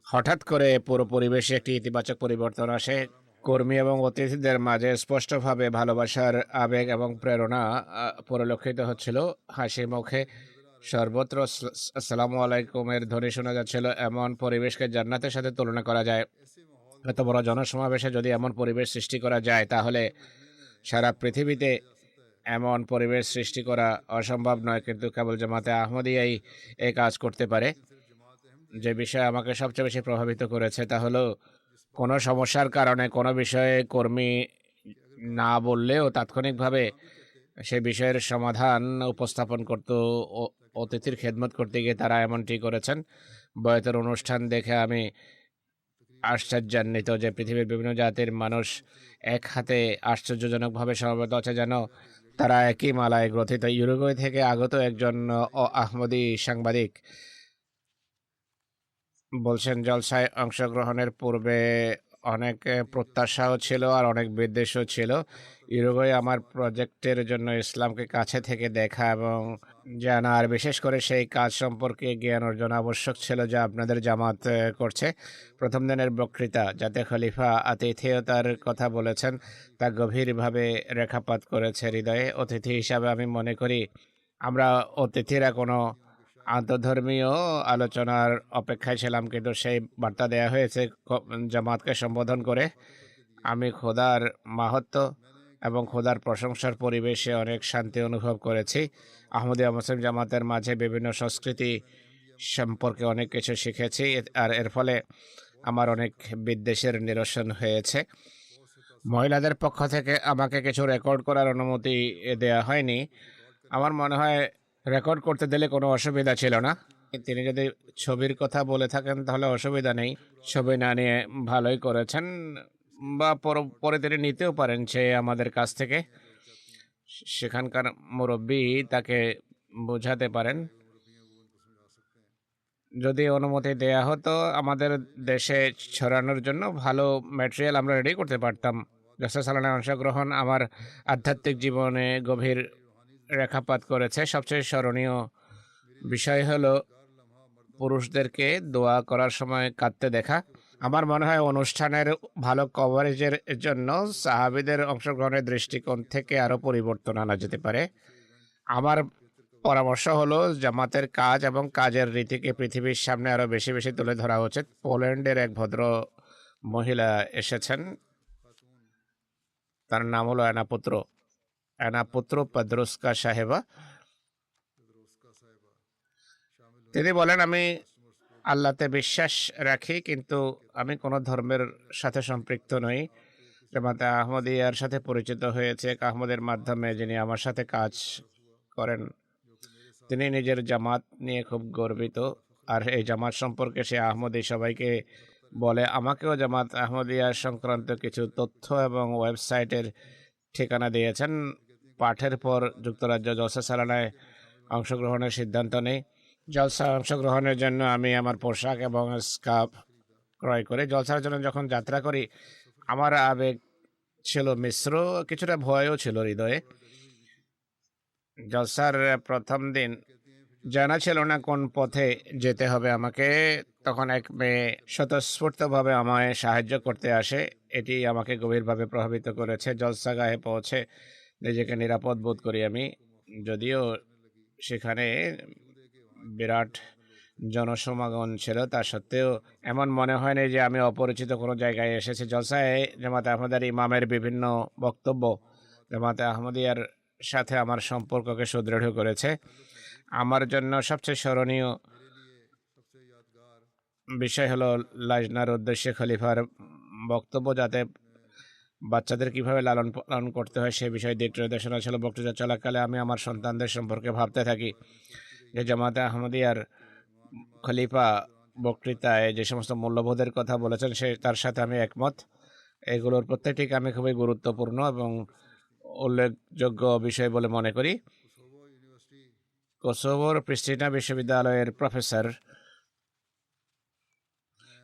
হঠাৎ করে পুরো পরিবেশে একটি ইতিবাচক পরিবর্তন আসে। কর্মী এবং অতিথিদের মাঝে স্পষ্টভাবে ভালোবাসার আবেগ এবং প্রেরণা পরিলক্ষিত হচ্ছিল। হাসি মুখে সর্বত্র আসসালামু আলাইকুমের ধ্বনি শোনা যাচ্ছিল। এমন পরিবেশকে জান্নাতের সাথে তুলনা করা যায়। এত বড় জনসমাবেশে যদি এমন পরিবেশ সৃষ্টি করা যায়, তাহলে সারা পৃথিবীতে এমন পরিবেশ সৃষ্টি করা অসম্ভব নয়, কিন্তু কেবল জামাতে আহমদিয়াই এই কাজ করতে পারে। যে বিষয় আমাকে সবচেয়ে বেশি প্রভাবিত করেছে তা হলো কোনো সমস্যার কারণে কোনো বিষয়ে কর্মী না বললেও তাৎক্ষণিকভাবে সেই বিষয়ের সমাধান উপস্থাপন করত। অতিথির খেদমত করতে গিয়ে তারা এমনটি করেছেন। বয়তের অনুষ্ঠান দেখে আমি আশ্চর্যান্বিত যে পৃথিবীর বিভিন্ন জাতির মানুষ এক হাতে আশ্চর্যজনকভাবে সমবেত আছে, যেন তারা একই মালায় গ্রথিত। ইউরুগুয়ে থেকে আগত একজন আহমদি সাংবাদিক বলছেন, জলসায় অংশগ্রহণের পূর্বে অনেক প্রত্যাশাও ছিল আর অনেক বিদ্বেষও ছিল। ইউরুগুয়ে আমার প্রজেক্টের জন্য ইসলামকে কাছে থেকে দেখা এবং জানা, আর বিশেষ করে সেই কাজ সম্পর্কে জ্ঞান অর্জন আবশ্যক ছিল যা আপনাদের জামাত করছে। প্রথম দিনের বক্তৃতা যাতে খলিফা আতিথেয়তার কথা বলেছেন তা গভীরভাবে রেখাপাত করেছে হৃদয়ে। অতিথি হিসাবে আমি মনে করি আমরা অতিথিরা কোনো আন্তধর্মীয় আলোচনার অপেক্ষায় ছিলাম, কিন্তু সেই বার্তা দেয়া হয়েছে জামাতকে সম্বোধন করে। আমি খোদার মাহাত্ম্য এবং খোদার প্রশংসার পরিবেশে অনেক শান্তি অনুভব করেছি। আহমদিয়া মুসলিম জামাতের মাঝে বিভিন্ন সংস্কৃতি সম্পর্কে অনেক কিছু শিখেছি, আর এর ফলে আমার অনেক বিদ্বেষের নিরসন হয়েছে। মহিলাদের পক্ষ থেকে আমাকে কিছু রেকর্ড করার অনুমতি দেয়া হয়নি। আমার মনে হয় রেকর্ড করতে দিলে কোনো অসুবিধা ছিল না। তিনি যদি ছবির কথা বলে থাকেন তাহলে অসুবিধা নেই। ছবি না নিয়ে ভালোই করেছেন, বা পরে তিনি নিতেও পারেন সে আমাদের কাছ থেকে। সেখানকার মুরব্বী তাকে বোঝাতে পারেন। যদি অনুমতি দেয়া হতো আমাদের দেশে ছড়ানোর জন্য ভালো ম্যাটেরিয়াল আমরা রেডি করতে পারতাম। রাসূল সাল্লাল্লাহু আলাইহি অংশগ্রহণ আমার আধ্যাত্মিক জীবনে গভীর রেখাপাত করেছে। সবচেয়ে স্মরণীয় বিষয় হলো পুরুষদেরকে দোয়া করার সময় কাঁদতে দেখা। আমার মনে হয় অনুষ্ঠানের ভালো কভারেজের জন্য সাহাবীদের অংশগ্রহণের দৃষ্টিকোণ থেকে আরও পরিবর্তন আনা যেতে পারে। আমার পরামর্শ হলো জামাতের কাজ এবং কাজের রীতিকে পৃথিবীর সামনে আরও বেশি বেশি তুলে ধরা উচিত। পোল্যান্ডের এক ভদ্র মহিলা এসেছেন, তার নাম হলো অ্যানাপুত্র পেদ্রোস্কা সাহেবা। তিনি বলেন, আমি আল্লাহতে বিশ্বাস রাখি, কিন্তু আমি কোনো ধর্মের সাথে সম্পৃক্ত নই। জামাতে আহমদিয়ার সাথে পরিচিত হয়েছে এক আহমদের মাধ্যমে, যিনি আমার সাথে কাজ করেন। তিনি নিজের জামাত নিয়ে খুব গর্বিত। আর এই জামাত সম্পর্কে সে আহমদি সবাইকে বলে। আমাকেও জামাত আহমদিয়া সংক্রান্ত কিছু তথ্য এবং ওয়েবসাইটের ঠিকানা দিয়েছেন। পাঠের পর যুক্তরাজ্য জলসা সালানায় অংশগ্রহণের সিদ্ধান্ত নেই। জলসা অংশগ্রহণের জন্য আমি আমার পোশাক এবং স্কার্ফ ক্রয় করি। জলসার জন্য যখন যাত্রা করি আমার আবেগ ছিল মিশ্র, কিছুটা ভয়ও ছিল হৃদয়ে। জলসার প্রথম দিন জানা ছিল না কোন পথে যেতে হবে আমাকে। তখন এক মেয়ে স্বতঃস্ফূর্তভাবে আমায় সাহায্য করতে আসে, এটি আমাকে গভীরভাবে প্রভাবিত করেছে। জলসাগাহে পৌঁছে নিজেকে নিরাপদ বোধ করি আমি, যদিও সেখানে বিরাট জনসমাগম ছিল, তা সত্ত্বেও এমন মনে হয়নি যে আমি অপরিচিত কোনো জায়গায় এসেছি। জলসায় জামাতে আহমদিয়ার ইমামের বিভিন্ন বক্তব্য জামাতে আহমদিয়ার সাথে আমার সম্পর্ককে সুদৃঢ় করেছে। আমার জন্য সবচেয়ে স্মরণীয় বিষয় হলো লাজনার উদ্দেশ্যে খলিফার বক্তব্য, যাতে বাচ্চাদের কিভাবে লালন পালন করতে হয় সে বিষয়ে দিক নির্দেশনা ছিল। বক্তৃতা চলাকালে আমি আমার সন্তানদের সম্পর্কে ভাবতে থাকি যে জামাতে আহমদিয়ার খলিফা বক্তৃতায় যে সমস্ত মূল্যবোধের কথা বলেছেন তার সাথে আমি একমত। এগুলোর প্রত্যেকটিকে আমি খুবই গুরুত্বপূর্ণ এবং উল্লেখযোগ্য বিষয় বলে মনে করি। কোসোভোর প্রিস্টিনা বিশ্ববিদ্যালয়ের প্রফেসর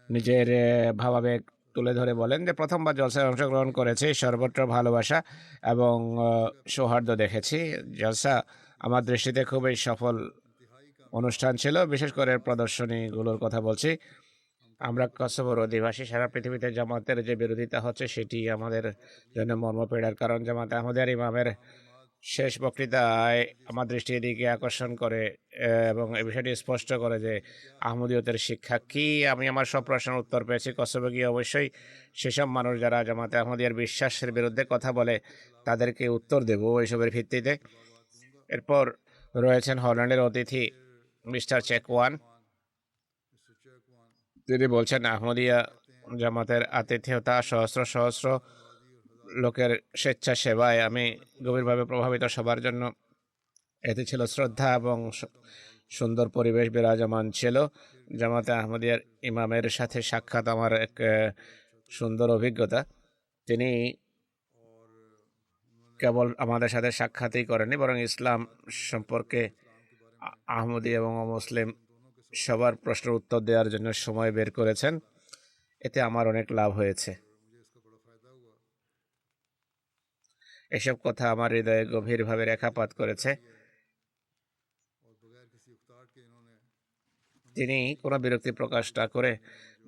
নিজের ভাবাবেগ তুলে ধরে বলেন যে প্রথমবার জলসায় অংশগ্রহণ করেছি, সর্বত্র ভালোবাসা এবং সৌহার্দ্য দেখেছি। জলসা আমার দৃষ্টিতে খুবই সফল অনুষ্ঠান ছিল, বিশেষ করে প্রদর্শনীগুলোর কথা বলছি। আমরা কসোভোর অধিবাসী, সারা পৃথিবীতে জামাতের যে বিরোধিতা হচ্ছে সেটি আমাদের জন্য মর্মপীড়ার কারণ। জামাতে আহমদিয়ার ইমামের শেষ বক্তৃতায় আমার দৃষ্টি এদিকে আকর্ষণ করে এবং এই বিষয়টি স্পষ্ট করে যে আহমদীয়তের শিক্ষা কি। আমি আমার সব প্রশ্নের উত্তর পেয়েছি। কসোভো গিয়ে অবশ্যই সেসব মানুষ যারা জামাতে আহমদিয়ার বিশ্বাসের বিরুদ্ধে কথা বলে তাদেরকে উত্তর দেব এইসবের ভিত্তিতে। এরপর রয়েছেন হল্যান্ডের অতিথি মিস্টার চেকওয়ান। তিনি বলছেন আহমদিয়া জামাতের আতিথেয়তা, সহস্র সহস্র লোকের স্বেচ্ছাসেবায় আমি গভীরভাবে প্রভাবিত। সবার জন্য এতে ছিল শ্রদ্ধা এবং সুন্দর পরিবেশ বিরাজমান ছিল। জামাতে আহমদিয়ার ইমামের সাথে সাক্ষাৎ আমার এক সুন্দর অভিজ্ঞতা। তিনি কেবল আমাদের সাথে সাক্ষাৎই করেননি, বরং ইসলাম সম্পর্কে আহমদি এবং মুসলিম সবার প্রশ্নের উত্তর দেওয়ার জন্য সময় বের করেছেন। এতে আমার অনেক লাভ হয়েছে। এসব কথা আমার হৃদয়ে গভীরভাবে রেখাপাত করেছে। তিনি কোনো বিরক্তি প্রকাশ না করে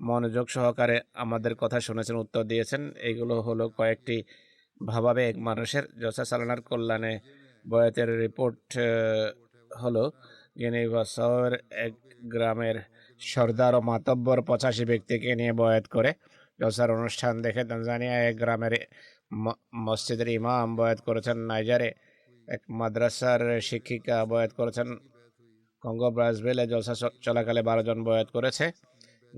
মনোযোগ সহকারে আমাদের কথা শুনেছেন, উত্তর দিয়েছেন। এগুলো হলো কয়েকটি ভাবাবেগ মানুষের। জলসা সালানার কল্যাণে বয়াতের রিপোর্ট হলো গিনি-বিসাউয়ের এক গ্রামের সর্দার ও মাতব্বর 85 ব্যক্তিকে নিয়ে বয়াত করে। জলসার অনুষ্ঠান দেখে তানজানিয়া এক গ্রামের মসজিদের ইমাম বয়াত করেছেন। নাইজারে এক মাদ্রাসার শিক্ষিকা বয়াত করেছেন। কঙ্গো ব্রাজভিলে জলসা চলাকালে 12 জন বয়াত করেছে।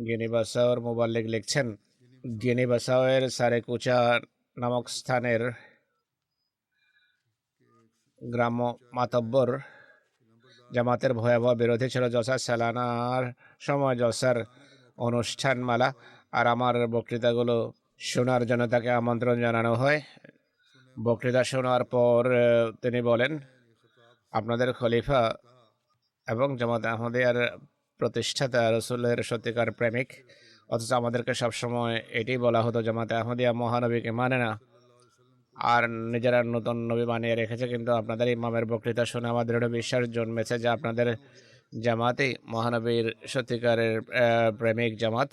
গিনি-বিসাউয়ের মুবাল্লিগ লিখছেন, গিনি-বিসাউয়ের সারেকুচা নামক স্থানের গ্রাম্য মাতব্বর জামাতের ভয়াবহ বিরোধী ছিল। জলসা সালানার সময় জলসার অনুষ্ঠানমালা আর আমার বক্তৃতাগুলো শোনার জন্য তাকে আমন্ত্রণ জানানো হয়। বক্তৃতা শোনার পর তিনি বলেন, আপনাদের খলিফা এবং জামাতে আহমদিয়ার প্রতিষ্ঠাতা রসুলের সত্যিকার প্রেমিক, অথচ আমাদেরকে সবসময় এটি বলা হতো জামাতে আহমদিয়া মহানবীকে মানে না আর নিজেরা নতুন নবী বানিয়ে রেখেছে। কিন্তু আপনাদের ইমামের বক্তৃতা শুনে আমার দৃঢ় বিশ্বাস জন্মেছে যে আপনাদের জামাতই মহানবীর সত্যিকারের প্রেমিক জামাত।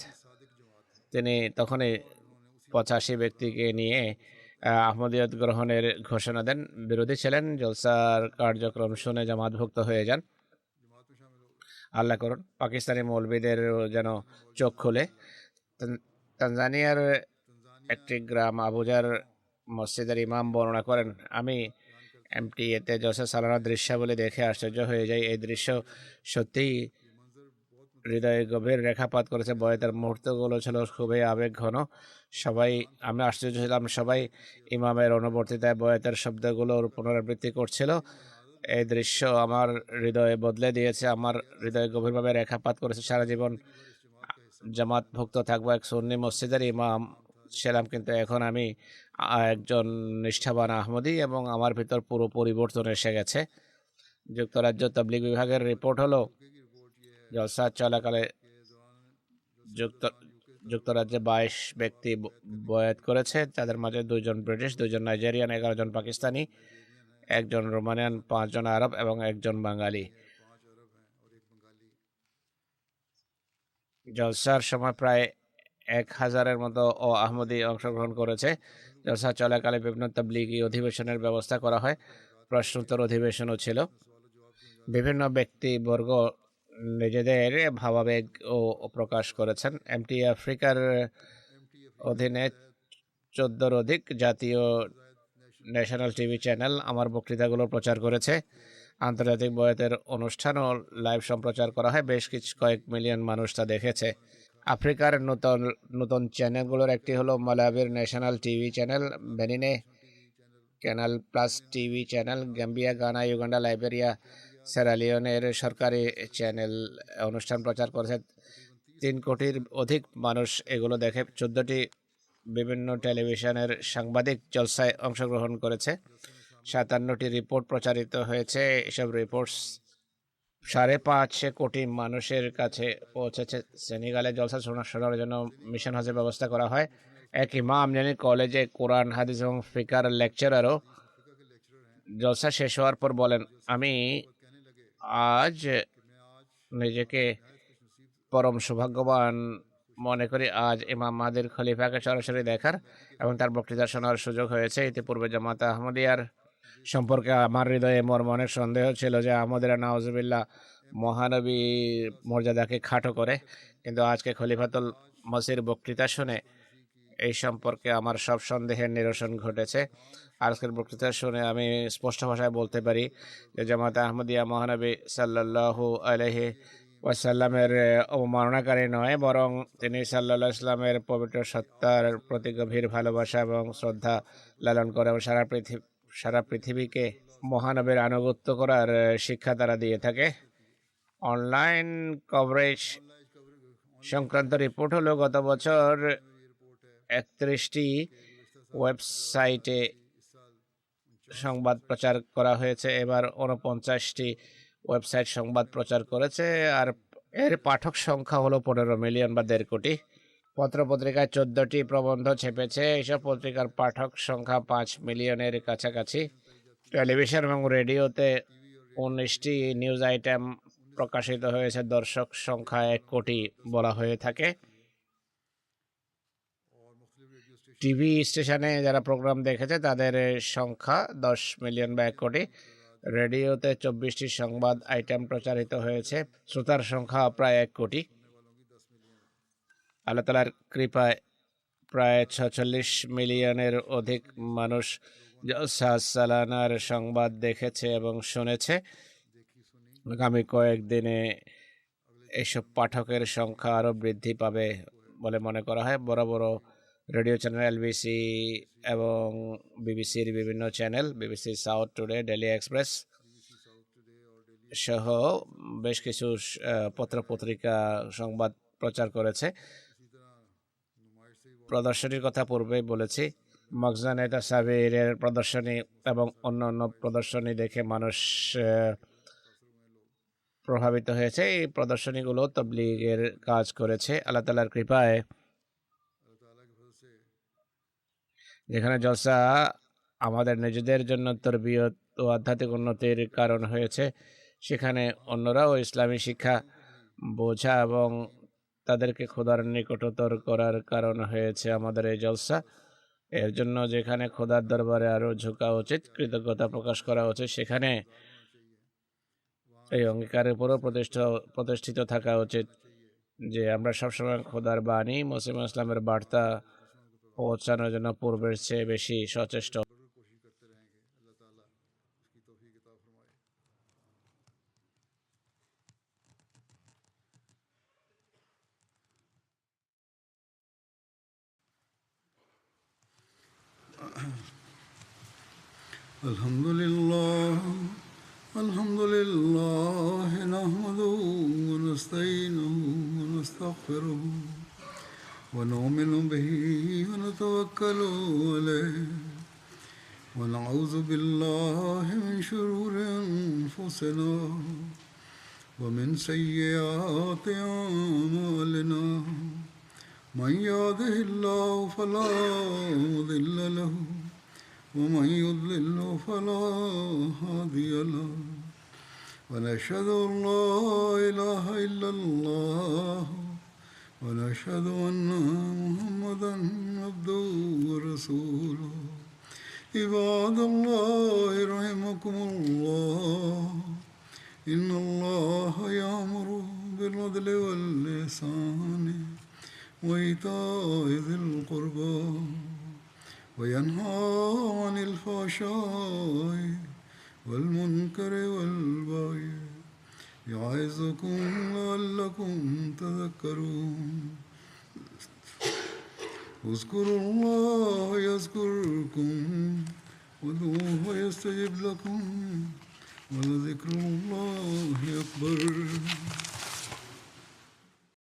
তিনি তখনই 85 ব্যক্তিকে নিয়ে আহমদিয়ত গ্রহণের ঘোষণা দেন। বিরোধী ছিলেন, জলসার কার্যক্রম শুনে জামাতভুক্ত হয়ে যান। আল্লাহ করুন পাকিস্তানি মৌলবীদের যেন চোখ খুলে। তানজানিয়ার একটি গ্রাম আবুজার মসজিদের ইমাম বর্ণনা করেন, আমি এমটিএতে জলসা সালানার দৃশ্যাবলী দেখে আশ্চর্য হয়ে যাই। এই দৃশ্য সত্যিই হৃদয়ে গভীর রেখাপাত করেছে। বয়াতের মুহূর্তগুলো ছিল খুবই আবেগ ঘন। আমি আশ্চর্য ছিলাম, সবাই ইমামের অনুবর্তিতায় বয়াতের শব্দগুলোর পুনরাবৃত্তি করছিল। এই দৃশ্য আমার হৃদয়ে বদলে দিয়েছে, আমার হৃদয়ে গভীরভাবে রেখাপাত করেছে। সারা জীবন জামাতভুক্ত থাকবো, এক সুন্নি মসজিদের ইমাম ছিলাম, কিন্তু এখন আমি একজন নিষ্ঠাবান আহমদী এবং আমার ভিতর পুরো পরিবর্তন এসে গেছে। যুক্তরাজ্য তাবলিগ বিভাগের রিপোর্ট হলো, জলসা চলাকালে যুক্তরাজ্যে 22 ব্যক্তি বয়াত করেছে। তাদের মাঝে 2 জন ব্রিটিশ, 2 জন নাইজেরিয়ান, 11 জন পাকিস্তানি, 1 জন রোমানিয়ান, 5 জন আরব এবং 1 জন বাঙালি। জলসার সময় প্রায় 1000-এর মতো আহমদী অংশগ্রহণ করেছে। জলসা চলাকালে বিভিন্ন তাবলিগি অধিবেশনের ব্যবস্থা করা হয়, প্রশ্নোত্তর অধিবেশনও ছিল। বিভিন্ন ব্যক্তিবর্গ নিজেদের ভাবাবেগ ও প্রকাশ করেছেন। এমটি আফ্রিকার অধীনে 14-র অধিক জাতীয় ন্যাশনাল টিভি চ্যানেল আমার বক্তৃতাগুলো প্রচার করেছে। আন্তর্জাতিক বয়াতের অনুষ্ঠানও লাইভ সম্প্রচার করা হয়, বেশ কয়েক মিলিয়ন মানুষ তা দেখেছে। আফ্রিকার নতুন চ্যানেলগুলোর একটি হলো মালাবির ন্যাশনাল টিভি চ্যানেল, বেনিনে canal plus TV channel, Gambia, Ghana, Uganda, Liberia, সেরালিওনের সরকারি চ্যানেল অনুষ্ঠান প্রচার করেছে। 3 কোটির অধিক মানুষ এগুলো দেখে। 14টি বিভিন্ন টেলিভিশনের সাংবাদিক জলসায় অংশগ্রহণ করেছে। 57টি রিপোর্ট প্রচারিত হয়েছে। এসব রিপোর্টস 5.5 কোটি মানুষের কাছে পৌঁছেছে। সেনেগালে জলসা শোনার জন্য মিশন হজের ব্যবস্থা করা হয়। এক ইমাম যিনি কলেজে কোরআন, হাদিস এবং ফিকার লেকচারারও, জলসা শেষ হওয়ার পর বলেন, আমি আজ নিজেকে পরম সৌভাগ্যবান মনে করি। আজ ইমাম মাহদির খলিফাকে সরাসরি দেখার এবং তার বক্তৃতা শোনার সুযোগ হয়েছে। ইতিপূর্বে জামাতে আহমদিয়ার সম্পর্কে আমার হৃদয়ে মনের সন্দেহ ছিল যে আহমদিরা নাউজুবিল্লাহ মহানবীর মর্যাদাকে খাটো করে, কিন্তু আজকে খলিফাতুল মসির বক্তৃতা শুনে এই সম্পর্কে আমার সব সন্দেহের নিরসন ঘটেছে। আজকের বক্তৃতা শুনে আমি স্পষ্ট ভাষায় বলতে পারি যে জামাতে আহমদিয়া মহানবী সাল্লাল্লাহু আলাইহি ওয়াসাল্লামের অবমাননাকারী নয়, বরং তিনি সাল্লাল্লাহু ইসলামের পবিত্র সত্তার প্রতি গভীর ভালোবাসা এবং শ্রদ্ধা লালন করে এবং সারা পৃথিবীকে মহানবীর আনুগত্য করার শিক্ষা তারা দিয়ে থাকে। অনলাইন কভারেজ সংক্রান্ত রিপোর্ট হলো, গত বছর 31টি ওয়েবসাইটে সংবাদ প্রচার করা হয়েছে। এবার 49টি ওয়েবসাইট সংবাদ প্রচার করেছে, আর এর পাঠক সংখ্যা হলো 15 মিলিয়ন বা 1.5 কোটি। পত্রপত্রিকায় 14টি প্রবন্ধ ছেপেছে। এইসব পত্রিকার পাঠক সংখ্যা 5 মিলিয়নের কাছাকাছি। টেলিভিশন এবং রেডিওতে 19টি নিউজ আইটেম প্রকাশিত হয়েছে। দর্শক সংখ্যা 1 কোটি বলা হয়ে থাকে। টিভি স্টেশনে যারা প্রোগ্রাম দেখেছে তাদের সংখ্যা 10 মিলিয়ন বা 1 কোটি। রেডিওতে 24টি সংবাদ আইটেম প্রচারিত হয়েছে। শ্রোতার সংখ্যা প্রায় 1 কোটি। আল্লাহ তাআলার কৃপায় প্রায় 46 মিলিয়নের অধিক মানুষ সালানার সংবাদ দেখেছে এবং শুনেছে। আগামী কয়েকদিনে এইসব পাঠকের সংখ্যা আরও বৃদ্ধি পাবে বলে মনে করা হয়। বড় বড় রেডিও চ্যানেল, এলবিসি এবং বিবিসির বিভিন্ন channel, BBC south today, daily express সহ বেশ কিছু পত্রপত্রিকা সংবাদ প্রচার করেছে। প্রদর্শনীর কথা পূর্বেই বলেছি। মখজানে তাসাবিরের প্রদর্শনী এবং অন্যান্য প্রদর্শনী দেখে মানুষ প্রভাবিত হয়েছে। এই প্রদর্শনীগুলো তাবলীগের কাজ করেছে আল্লাহ তাআলার কৃপায়। যেখানে জলসা আমাদের নিজেদের জন্য তরবিয়ত ও আধ্যাত্মিক উন্নতির কারণ হয়েছে, সেখানে অন্যরাও ইসলামী শিক্ষা বোঝা এবং তাদেরকে খোদার নিকটতর করার কারণ হয়েছে আমাদের এই জলসা। এর জন্য যেখানে খোদার দরবারে আরও ঝুঁকা উচিত, কৃতজ্ঞতা প্রকাশ করা উচিত, সেখানে এই অঙ্গীকারের উপরও প্রতিষ্ঠিত থাকা উচিত যে আমরা সবসময় খোদার বাণী, মুসলিম ইসলামের বার্তা পৌঁছানোর জন্য পূর্বের চেয়ে বেশি সচেষ্ট। الحمد لله ونستعينه ونستغفره ونؤمن به ونتوكل عليه ونعوذ بالله من شرور أنفسنا ومن سيئات أعمالنا من يهده الله فلا مضل له ومن يضلل فلا هادي له ونشهد أن لا إله إلا الله ونشهد أن محمدا عبده ورسوله عباد الله رحمكم الله إن الله يأمر بالعدل والإحسان وإيتاء ذي القربى وينهى عن الفحشاء والمنكر والبغي يعظكم لعلكم تذكرون اذكروا الله يذكركم وادعوه يستجب لكم ولذكر الله أكبر